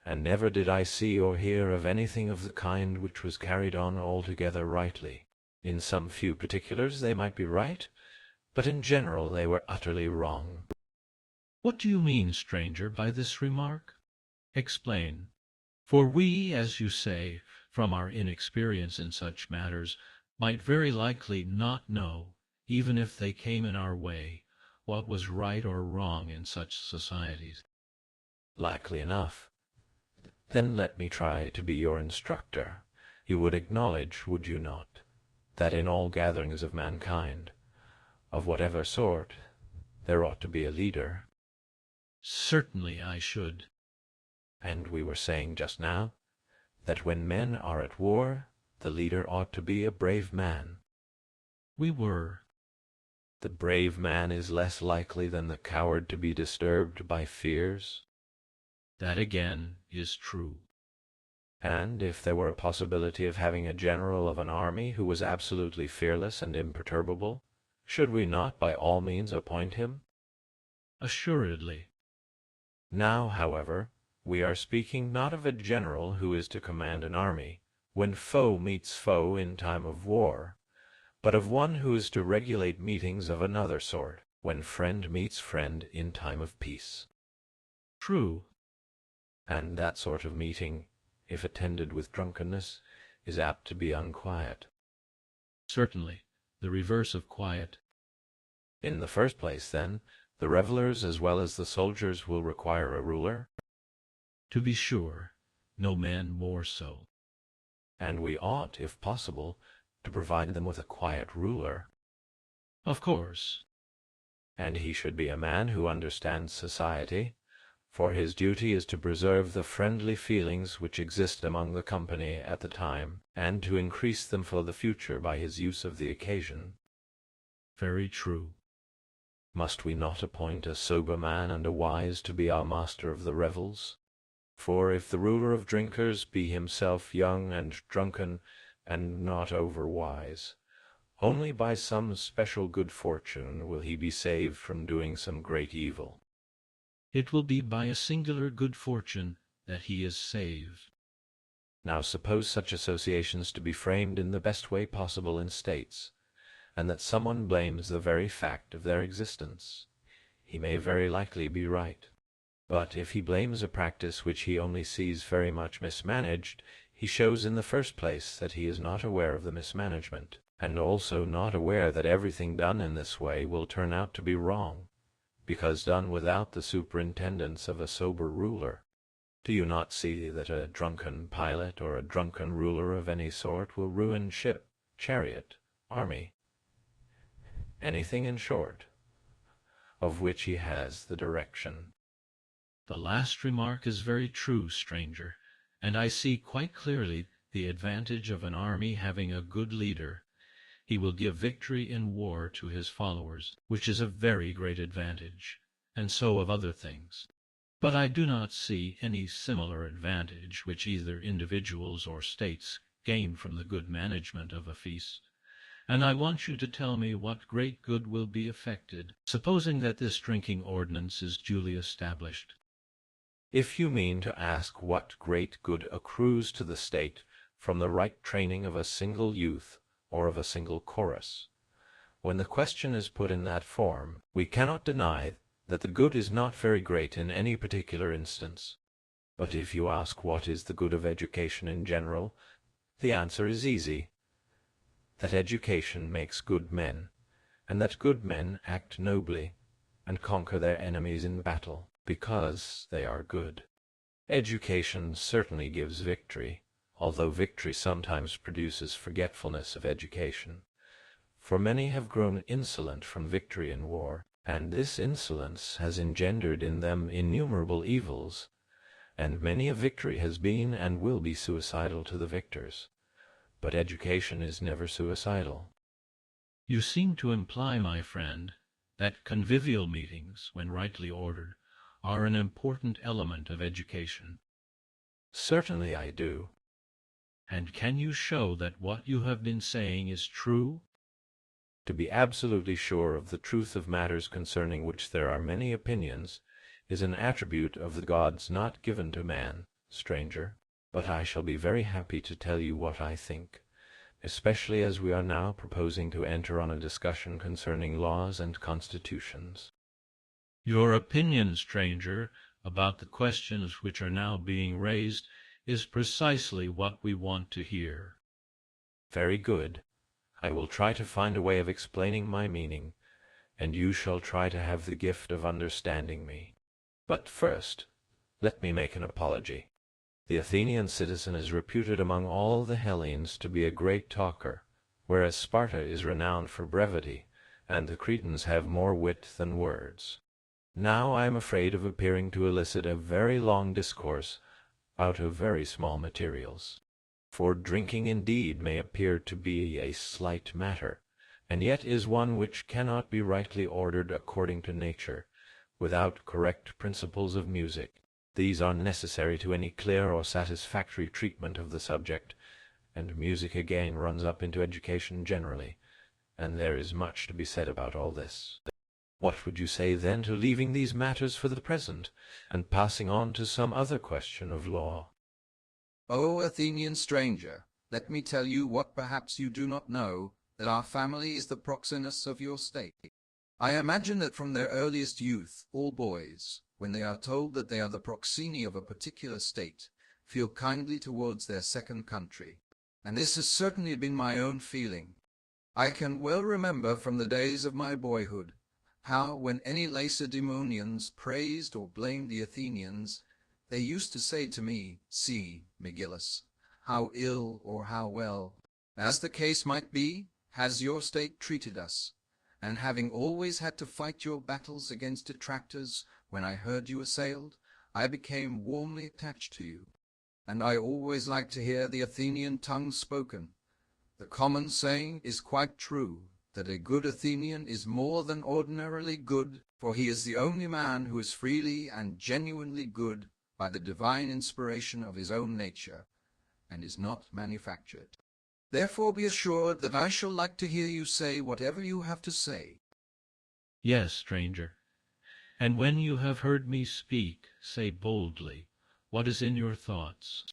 B: and never did I see or hear of anything of the kind which was carried on altogether rightly. In some few particulars they might be right, but in general they were utterly wrong.
C: What do you mean, stranger, by this remark? Explain. For we, as you say, from our inexperience in such matters, might very likely not know, even if they came in our way, what was right or wrong in such societies.
B: Likely enough. Then let me try to be your instructor. You would acknowledge, would you not, that in all gatherings of mankind, of whatever sort, there ought to be a leader?
C: Certainly I should.
B: And we were saying just now that when men are at war, the leader ought to be a brave man.
C: We were.
B: The brave man is less likely than the coward to be disturbed by fears.
C: That again is true.
B: And if there were a possibility of having a general of an army who was absolutely fearless and imperturbable, should we not by all means appoint him?
C: Assuredly.
B: Now, however, we are speaking not of a general who is to command an army, when foe meets foe in time of war, but of one who is to regulate meetings of another sort, when friend meets friend in time of peace.
C: True.
B: And that sort of meeting, if attended with drunkenness, is apt to be unquiet.
C: Certainly, the reverse of quiet.
B: In the first place, then, the revellers as well as the soldiers will require a ruler.
C: To be sure, no man more so.
B: And we ought, if possible, to provide them with a quiet ruler.
C: Of course.
B: And he should be a man who understands society, for his duty is to preserve the friendly feelings which exist among the company at the time, and to increase them for the future by his use of the occasion.
C: Very true.
B: Must we not appoint a sober man and a wise to be our master of the revels? For if the ruler of drinkers be himself young and drunken, and not over-wise, only by some special good fortune will he be saved from doing some great evil.
C: It will be by a singular good fortune that he is saved.
B: Now suppose such associations to be framed in the best way possible in states, and that someone blames the very fact of their existence. He may very likely be right. But if he blames a practice which he only sees very much mismanaged, he shows in the first place that he is not aware of the mismanagement, and also not aware that everything done in this way will turn out to be wrong, because done without the superintendence of a sober ruler. Do you not see that a drunken pilot or a drunken ruler of any sort will ruin ship, chariot, army, anything in short, of which he has the direction?
C: The last remark is very true, stranger, and I see quite clearly the advantage of an army having a good leader. He will give victory in war to his followers, which is a very great advantage, and so of other things. But I do not see any similar advantage which either individuals or states gain from the good management of a feast. And I want you to tell me what great good will be effected, supposing that this drinking ordinance is duly established.
B: If you mean to ask what great good accrues to the state from the right training of a single youth or of a single chorus, when the question is put in that form, we cannot deny that the good is not very great in any particular instance. But if you ask what is the good of education in general, the answer is easy: that education makes good men, and that good men act nobly, and conquer their enemies in battle, because they are good. Education certainly gives victory, although victory sometimes produces forgetfulness of education. For many have grown insolent from victory in war, and this insolence has engendered in them innumerable evils, and many a victory has been and will be suicidal to the victors. But education is never suicidal.
C: You seem to imply, my friend, that convivial meetings, when rightly ordered, are an important element of education.
B: Certainly I do.
C: And can you show that what you have been saying is true?
B: To be absolutely sure of the truth of matters concerning which there are many opinions is an attribute of the gods not given to man, stranger, but I shall be very happy to tell you what I think, especially as we are now proposing to enter on a discussion concerning laws and constitutions.
C: Your opinion, stranger, about the questions which are now being raised is precisely what we want to hear.
B: Very good. I will try to find a way of explaining my meaning, and you shall try to have the gift of understanding me. But first, let me make an apology. The Athenian citizen is reputed among all the Hellenes to be a great talker, whereas Sparta is renowned for brevity, and the Cretans have more wit than words. Now I am afraid of appearing to elicit a very long discourse out of very small materials. For drinking indeed may appear to be a slight matter, and yet is one which cannot be rightly ordered according to nature, without correct principles of music. These are necessary to any clear or satisfactory treatment of the subject, and music again runs up into education generally, and there is much to be said about all this. What would you say then to leaving these matters for the present, and passing on to some other question of law?
D: O Athenian stranger, let me tell you what perhaps you do not know, that our family is the proxenus of your state. I imagine that from their earliest youth all boys, when they are told that they are the proxeni of a particular state, feel kindly towards their second country, and this has certainly been my own feeling. I can well remember from the days of my boyhood how, when any Lacedaemonians praised or blamed the Athenians, they used to say to me, "See, Megillus, how ill or how well, as the case might be, has your state treated us, and having always had to fight your battles against detractors, when I heard you assailed, I became warmly attached to you, and I always liked to hear the Athenian tongue spoken. The common saying is quite true, that a good Athenian is more than ordinarily good, for he is the only man who is freely and genuinely good by the divine inspiration of his own nature, and is not manufactured. Therefore be assured that I shall like to hear you say whatever you have to say."
C: Yes, stranger, and when you have heard me speak, say boldly what is in your thoughts.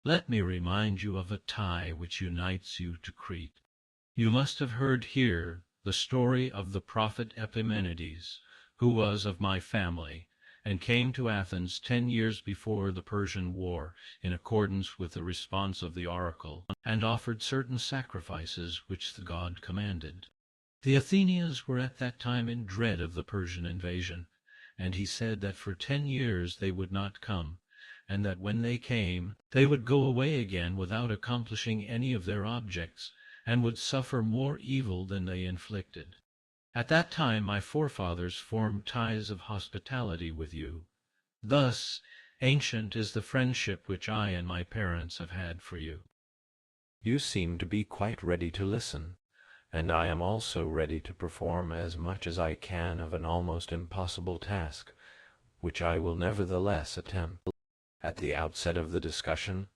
C: Let me remind you of a tie which unites you to Crete. You must have heard here the story of the prophet Epimenides, who was of my family, and came to Athens 10 years before the Persian War, in accordance with the response of the oracle, and offered certain sacrifices which the god commanded. The Athenians were at that time in dread of the Persian invasion, and he said that for 10 years they would not come, and that when they came, they would go away again without accomplishing any of their objects, and would suffer more evil than they inflicted. At that time my forefathers formed ties of hospitality with you. Thus ancient is the friendship which I and my parents have had for you.
B: You seem to be quite ready to listen, and I am also ready to perform as much as I can of an almost impossible task, which I will nevertheless attempt. At the outset of the discussion,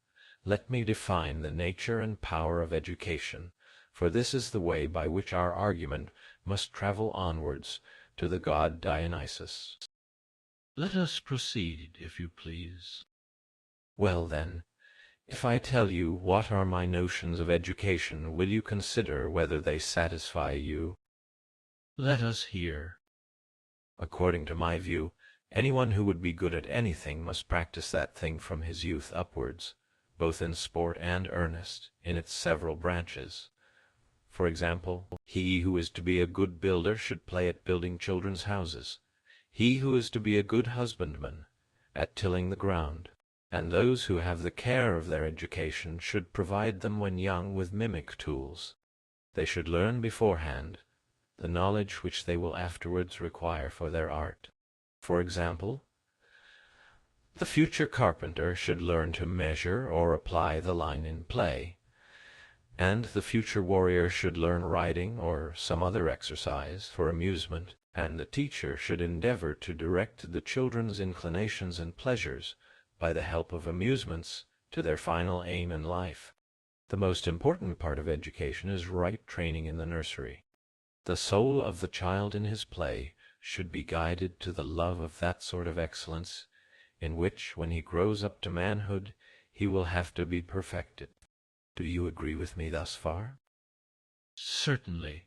B: let me define the nature and power of education, for this is the way by which our argument must travel onwards to the god Dionysus.
C: Let us proceed, if you please.
B: Well then, if I tell you what are my notions of education, will you consider whether they satisfy you?
C: Let us hear.
B: According to my view, anyone who would be good at anything must practice that thing from his youth upwards, both in sport and earnest, in its several branches. For example, he who is to be a good builder should play at building children's houses, he who is to be a good husbandman, at tilling the ground, and those who have the care of their education should provide them when young with mimic tools. They should learn beforehand the knowledge which they will afterwards require for their art. For example, the future carpenter should learn to measure or apply the line in play, and the future warrior should learn riding or some other exercise for amusement, and the teacher should endeavor to direct the children's inclinations and pleasures by the help of amusements to their final aim in life. The most important part of education is right training in the nursery. The soul of the child in his play should be guided to the love of that sort of excellence in which, when he grows up to manhood, he will have to be perfected. Do you agree with me thus far?
C: Certainly.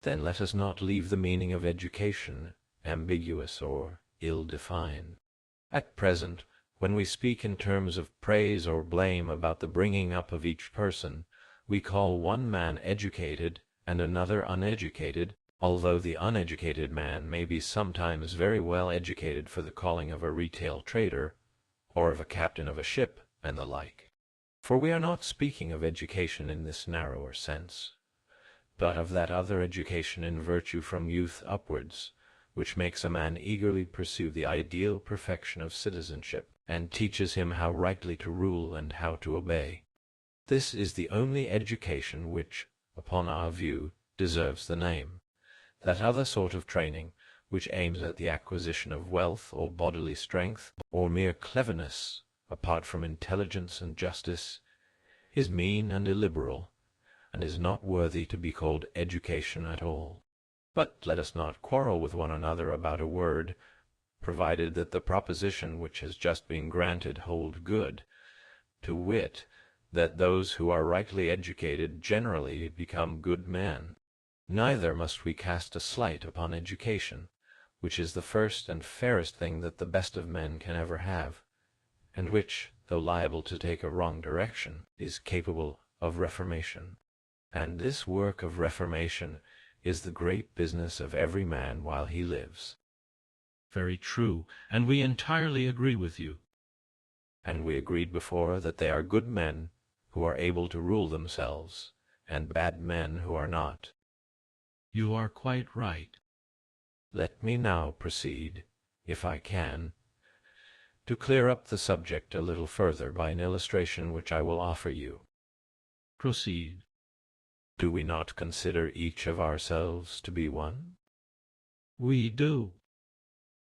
B: Then let us not leave the meaning of education ambiguous or ill-defined. At present, when we speak in terms of praise or blame about the bringing up of each person, we call one man educated and another uneducated, although the uneducated man may be sometimes very well educated for the calling of a retail trader, or of a captain of a ship, and the like. For we are not speaking of education in this narrower sense, but of that other education in virtue from youth upwards, which makes a man eagerly pursue the ideal perfection of citizenship, and teaches him how rightly to rule and how to obey. This is the only education which, upon our view, deserves the name. That other sort of training, which aims at the acquisition of wealth or bodily strength, or mere cleverness, apart from intelligence and justice, is mean and illiberal, and is not worthy to be called education at all. But let us not quarrel with one another about a word, provided that the proposition which has just been granted hold good, to wit, that those who are rightly educated generally become good men. Neither must we cast a slight upon education, which is the first and fairest thing that the best of men can ever have, and which, though liable to take a wrong direction, is capable of reformation. And this work of reformation is the great business of every man while he lives.
C: Very true, and we entirely agree with you.
B: And we agreed before that they are good men who are able to rule themselves, and bad men who are not.
C: You are quite right.
B: Let me now proceed, if I can, to clear up the subject a little further by an illustration which I will offer you.
C: Proceed.
B: Do we not consider each of ourselves to be one?
C: We do.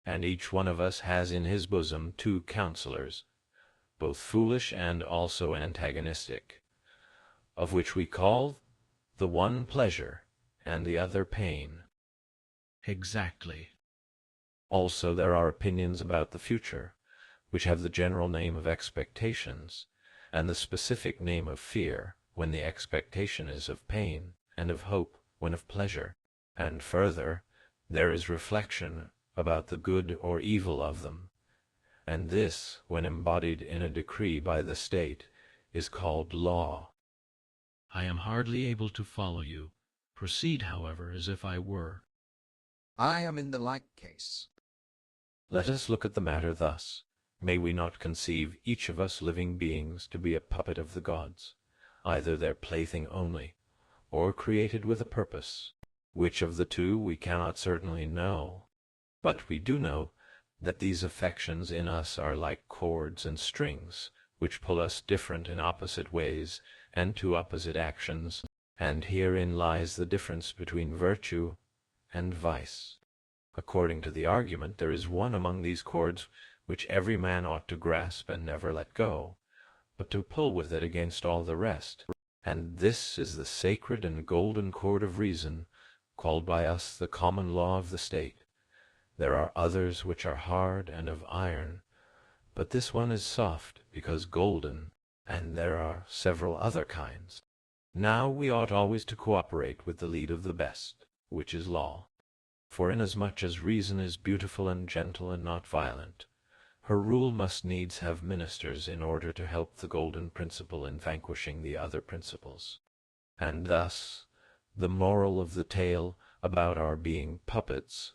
B: And each one of us has in his bosom two counselors, both foolish and also antagonistic, of which we call the one pleasure and the other pain.
C: Exactly.
B: Also there are opinions about the future, which have the general name of expectations, and the specific name of fear, when the expectation is of pain, and of hope when of pleasure. And further, there is reflection about the good or evil of them, and this, when embodied in a decree by the state, is called law.
C: I am hardly able to follow you. Proceed, however, as if I were.
D: I am in the like case.
B: Let us look at the matter thus. May we not conceive each of us living beings to be a puppet of the gods, either their plaything only, or created with a purpose? Which of the two we cannot certainly know, but we do know that these affections in us are like cords and strings, which pull us different in opposite ways and to opposite actions, and herein lies the difference between virtue and vice. According to the argument, there is one among these cords which every man ought to grasp and never let go, but to pull with it against all the rest, and this is the sacred and golden cord of reason, called by us the common law of the state, There are others which are hard and of iron, but this one is soft because golden, and there are several other kinds. Now we ought always to cooperate with the lead of the best, which is law. For inasmuch as reason is beautiful and gentle and not violent, her rule must needs have ministers in order to help the golden principle in vanquishing the other principles. And thus the moral of the tale about our being puppets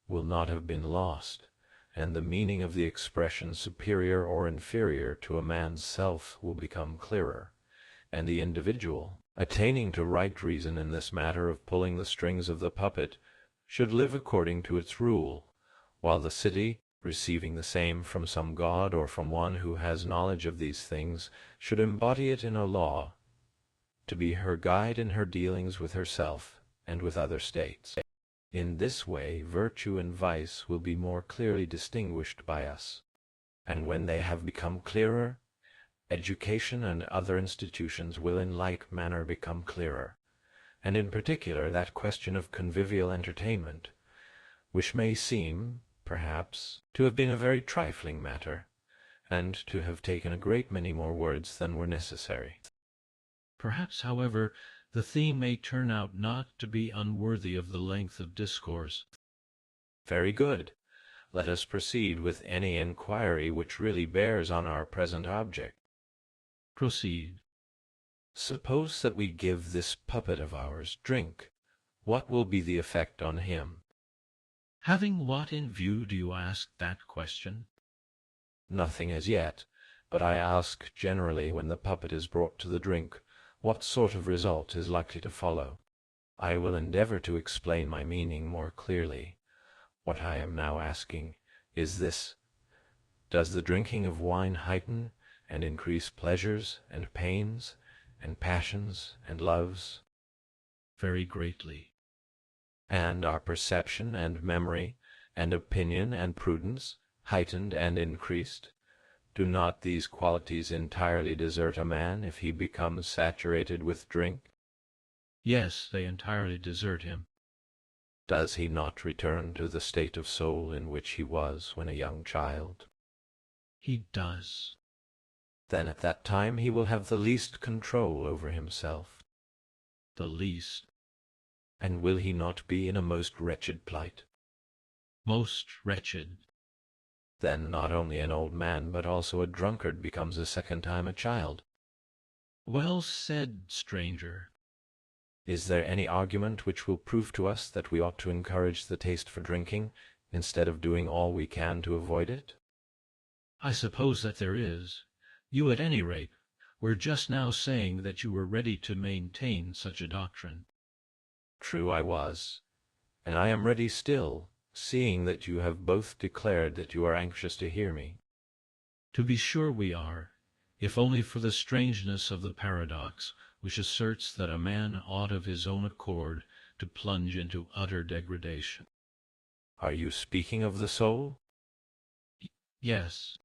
B: will not have been lost, and the meaning of the expression superior or inferior to a man's self will become clearer, and the individual, attaining to right reason in this matter of pulling the strings of the puppet, should live according to its rule, while the city, receiving the same from some god or from one who has knowledge of these things, should embody it in a law, to be her guide in her dealings with herself and with other states. In this way virtue and vice will be more clearly distinguished by us, and when they have become clearer, education and other institutions will in like manner become clearer, and in particular that question of convivial entertainment, which may seem, perhaps, to have been a very trifling matter, and to have taken a great many more words than were necessary.
C: Perhaps, however, the theme may turn out not to be unworthy of the length of discourse.
B: Very good. Let us proceed with any inquiry which really bears on our present object.
C: Proceed.
B: Suppose that we give this puppet of ours drink. What will be the effect on him?
C: Having what in view do you ask that question?
B: Nothing as yet, but I ask generally when the puppet is brought to the drink, what sort of result is likely to follow. I will endeavor to explain my meaning more clearly. What I am now asking is this: does the drinking of wine heighten and increase pleasures and pains and passions and loves?
C: Very greatly.
B: And are perception and memory and opinion and prudence heightened and increased? Do not these qualities entirely desert a man if he becomes saturated with drink?
C: Yes, they entirely desert him.
B: Does he not return to the state of soul in which he was when a young child?
C: He does.
B: Then at that time he will have the least control over himself.
C: The least.
B: And will he not be in a most wretched plight?
C: Most wretched.
B: Then not only an old man, but also a drunkard becomes a second time a child.
C: Well said, stranger.
B: Is there any argument which will prove to us that we ought to encourage the taste for drinking, instead of doing all we can to avoid it?
C: I suppose that there is. You, at any rate, were just now saying that you were ready to maintain such a doctrine.
B: True, I was, and I am ready still, seeing that you have both declared that you are anxious to hear me.
C: To be sure we are, if only for the strangeness of the paradox, which asserts that a man ought of his own accord to plunge into utter degradation.
B: Are you speaking of the soul?
C: Yes.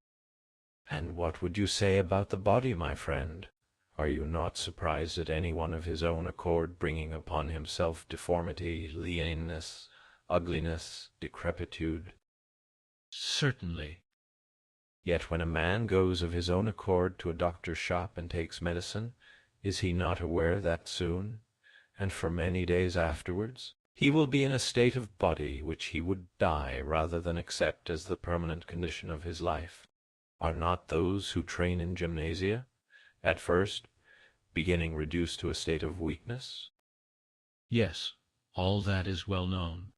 B: And what would you say about the body, my friend? Are you not surprised at any one of his own accord bringing upon himself deformity, leanness, ugliness, decrepitude?
C: Certainly.
B: Yet when a man goes of his own accord to a doctor's shop and takes medicine, is he not aware that soon, and for many days afterwards, he will be in a state of body which he would die rather than accept as the permanent condition of his life? Are not those who train in gymnasia, at first, beginning reduced to a state of weakness?
C: Yes, all that is well known.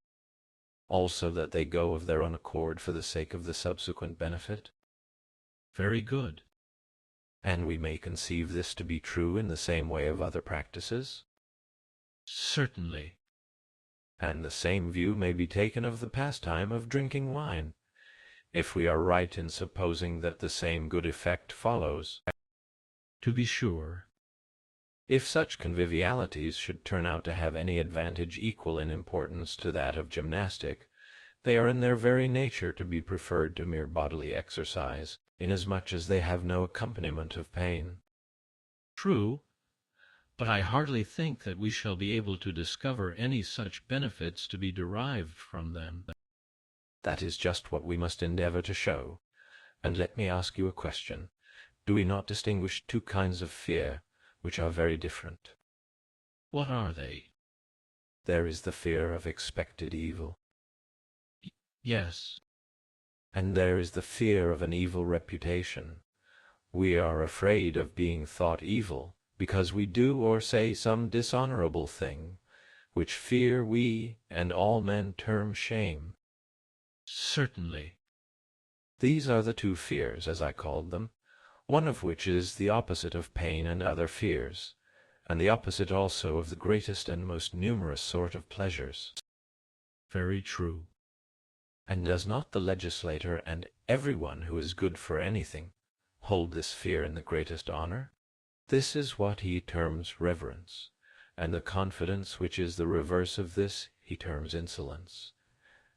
B: Also that they go of their own accord for the sake of the subsequent benefit?
C: Very good.
B: And we may conceive this to be true in the same way of other practices?
C: Certainly.
B: And the same view may be taken of the pastime of drinking wine, if we are right in supposing that the same good effect follows.
C: To be sure.
B: If such convivialities should turn out to have any advantage equal in importance to that of gymnastic, they are in their very nature to be preferred to mere bodily exercise, inasmuch as they have no accompaniment of pain.
C: True, but I hardly think that we shall be able to discover any such benefits to be derived from them.
B: That is just what we must endeavor to show. And let me ask you a question. Do we not distinguish two kinds of fear, which are very different?
C: What are they?
B: There is the fear of expected evil.
C: Yes.
B: And there is the fear of an evil reputation. We are afraid of being thought evil, because we do or say some dishonorable thing, which fear we and all men term shame.
C: Certainly.
B: These are the two fears, as I called them, one of which is the opposite of pain and other fears, and the opposite also of the greatest and most numerous sort of pleasures.
C: Very true.
B: And does not the legislator and everyone who is good for anything hold this fear in the greatest honor? This is what he terms reverence, and the confidence which is the reverse of this he terms insolence,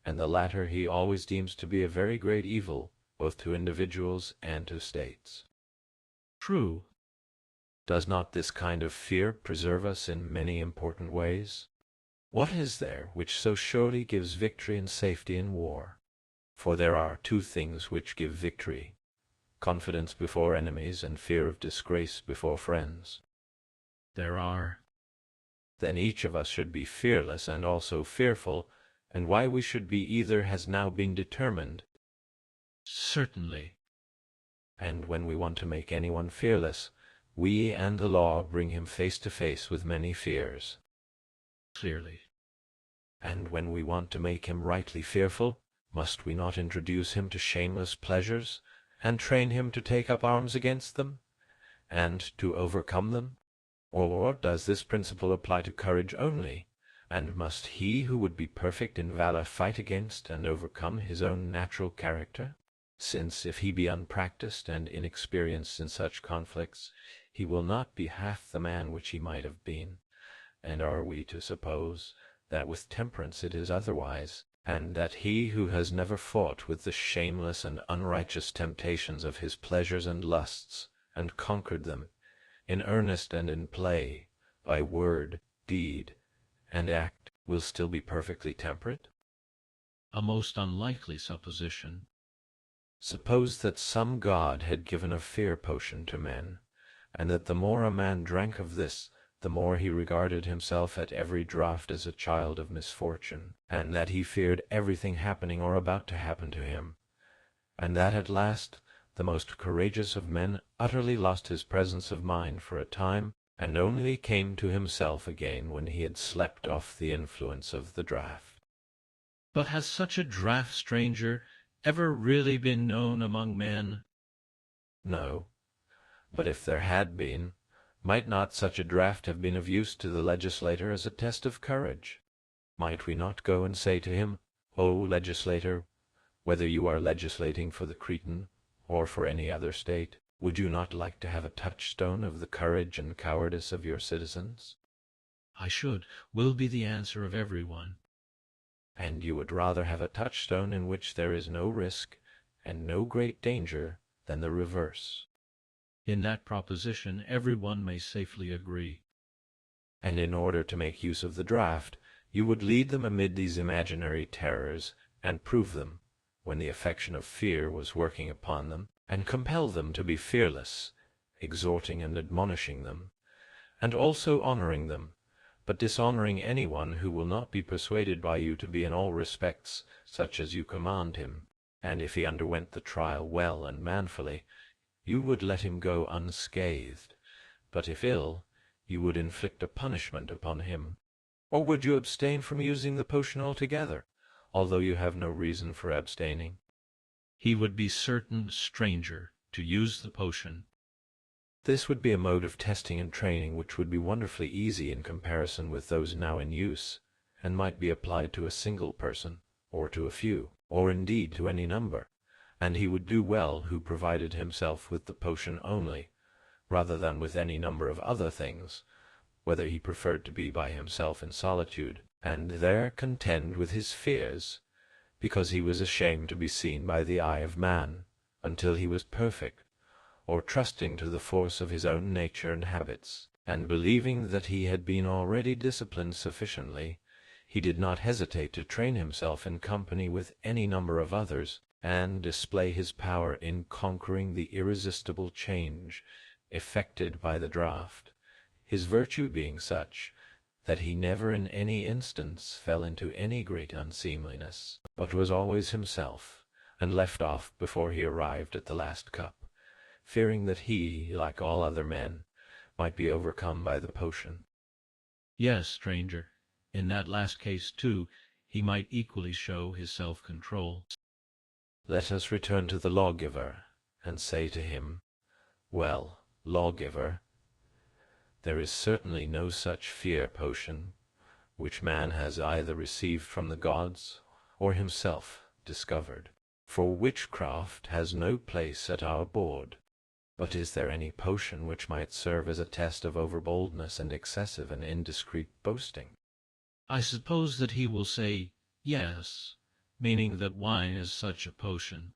B: and the latter he always deems to be a very great evil, both to individuals and to states.
C: True.
B: Does not this kind of fear preserve us in many important ways? What is there which so surely gives victory and safety in war? For there are two things which give victory: confidence before enemies and fear of disgrace before friends.
C: There are.
B: Then each of us should be fearless and also fearful, and why we should be either has now been determined.
C: Certainly.
B: And when we want to make anyone fearless, we and the law bring him face to face with many fears.
C: Clearly.
B: And when we want to make him rightly fearful, must we not introduce him to shameless pleasures, and train him to take up arms against them, and to overcome them? Or does this principle apply to courage only, and must he who would be perfect in valor fight against and overcome his own natural character? Since if he be unpractised and inexperienced in such conflicts, he will not be half the man which he might have been. And are we to suppose that with temperance it is otherwise, and that he who has never fought with the shameless and unrighteous temptations of his pleasures and lusts, and conquered them, in earnest and in play, by word, deed, and act, will still be perfectly temperate?
C: A most unlikely supposition.
B: Suppose that some god had given a fear potion to men, and that the more a man drank of this, the more he regarded himself at every draught as a child of misfortune, and that he feared everything happening or about to happen to him, and that at last the most courageous of men utterly lost his presence of mind for a time, and only came to himself again when he had slept off the influence of the draught.
C: But has such a draught, stranger, ever really been known among men?
B: No. But if there had been, might not such a draught have been of use to the legislator as a test of courage? Might we not go and say to him, O legislator, whether you are legislating for the Cretan or for any other state, would you not like to have a touchstone of the courage and cowardice of your citizens?
C: I should, will be the answer of everyone.
B: And you would rather have a touchstone in which there is no risk and no great danger than the reverse.
C: In that proposition everyone may safely agree.
B: And in order to make use of the draught, you would lead them amid these imaginary terrors, and prove them, when the affection of fear was working upon them, and compel them to be fearless, exhorting and admonishing them, and also honoring them, but dishonoring anyone who will not be persuaded by you to be in all respects such as you command him. And if he underwent the trial well and manfully, you would let him go unscathed, but if ill, you would inflict a punishment upon him. Or would you abstain from using the potion altogether, although you have no reason for abstaining?
C: He would be certain, stranger, to use the potion.
B: This would be a mode of testing and training which would be wonderfully easy in comparison with those now in use, and might be applied to a single person, or to a few, or indeed to any number, and he would do well who provided himself with the potion only, rather than with any number of other things, whether he preferred to be by himself in solitude, and there contend with his fears, because he was ashamed to be seen by the eye of man, until he was perfect, or trusting to the force of his own nature and habits, and believing that he had been already disciplined sufficiently, he did not hesitate to train himself in company with any number of others, and display his power in conquering the irresistible change effected by the draught, his virtue being such that he never in any instance fell into any great unseemliness, but was always himself, and left off before he arrived at the last cup, fearing that he, like all other men, might be overcome by the potion.
C: Yes, stranger, in that last case, too, he might equally show his self-control.
B: Let us return to the lawgiver, and say to him, well, lawgiver, there is certainly no such fear potion, which man has either received from the gods, or himself discovered, for witchcraft has no place at our board. But is there any potion which might serve as a test of overboldness and excessive and indiscreet boasting?
C: I suppose that he will say, yes, meaning that wine is such a potion.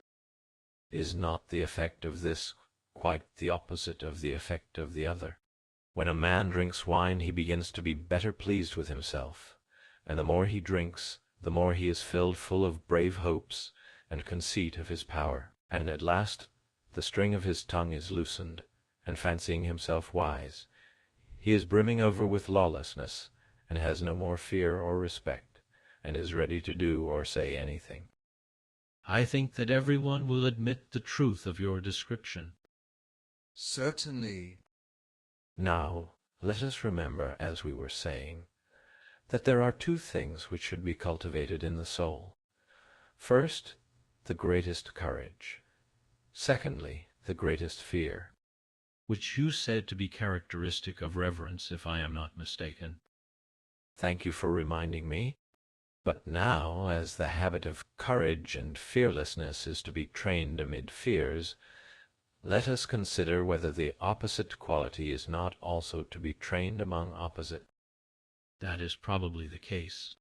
B: Is not the effect of this quite the opposite of the effect of the other? When a man drinks wine, he begins to be better pleased with himself, and the more he drinks, the more he is filled full of brave hopes and conceit of his power, and at last the string of his tongue is loosened, and fancying himself wise, he is brimming over with lawlessness, and has no more fear or respect, and is ready to do or say anything.
C: I think that everyone will admit the truth of your description.
D: Certainly.
B: Now, let us remember, as we were saying, that there are two things which should be cultivated in the soul. First, the greatest courage. Secondly, the greatest fear.
C: Which you said to be characteristic of reverence, if I am not mistaken.
B: Thank you for reminding me. But now, as the habit of courage and fearlessness is to be trained amid fears, let us consider whether the opposite quality is not also to be trained among opposite.
C: That is probably the case.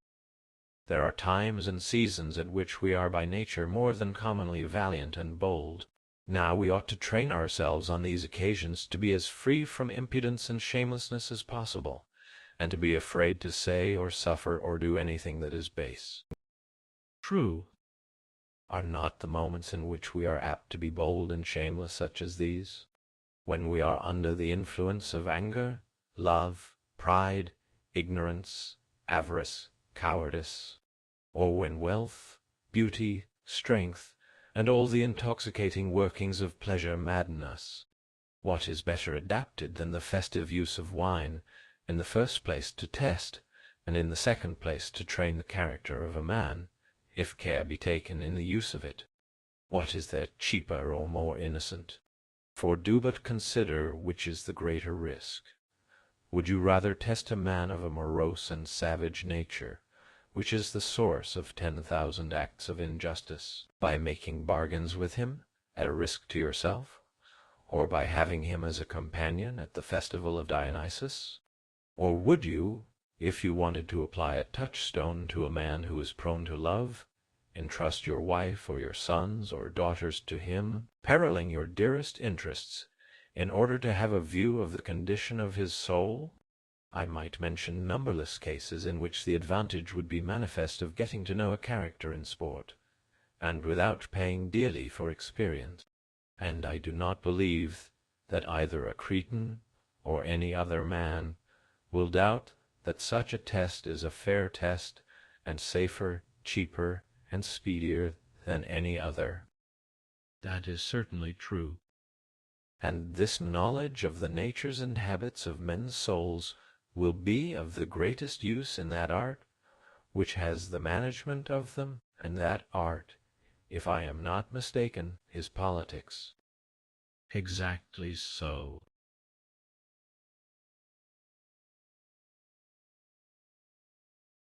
B: There are times and seasons at which we are by nature more than commonly valiant and bold. Now we ought to train ourselves on these occasions to be as free from impudence and shamelessness as possible, and to be afraid to say or suffer or do anything that is base.
C: True.
B: Are not the moments in which we are apt to be bold and shameless such as these? When we are under the influence of anger, love, pride, ignorance, avarice, cowardice, or when wealth, beauty, strength, and all the intoxicating workings of pleasure madden us. What is better adapted than the festive use of wine, in the first place to test, and in the second place to train the character of a man, if care be taken in the use of it? What is there cheaper or more innocent? For do but consider which is the greater risk. Would you rather test a man of a morose and savage nature, which is the source of 10,000 acts of injustice, by making bargains with him, at a risk to yourself, or by having him as a companion at the festival of Dionysus? Or would you, if you wanted to apply a touchstone to a man who is prone to love, entrust your wife or your sons or daughters to him, periling your dearest interests, in order to have a view of the condition of his soul? I might mention numberless cases in which the advantage would be manifest of getting to know a character in sport, and without paying dearly for experience. And I do not believe that either a Cretan or any other man will doubt that such a test is a fair test, and safer, cheaper, and speedier than any other.
C: That is certainly true.
B: And this knowledge of the natures and habits of men's souls will be of the greatest use in that art which has the management of them, and that art, if I am not mistaken, is politics.
C: Exactly so.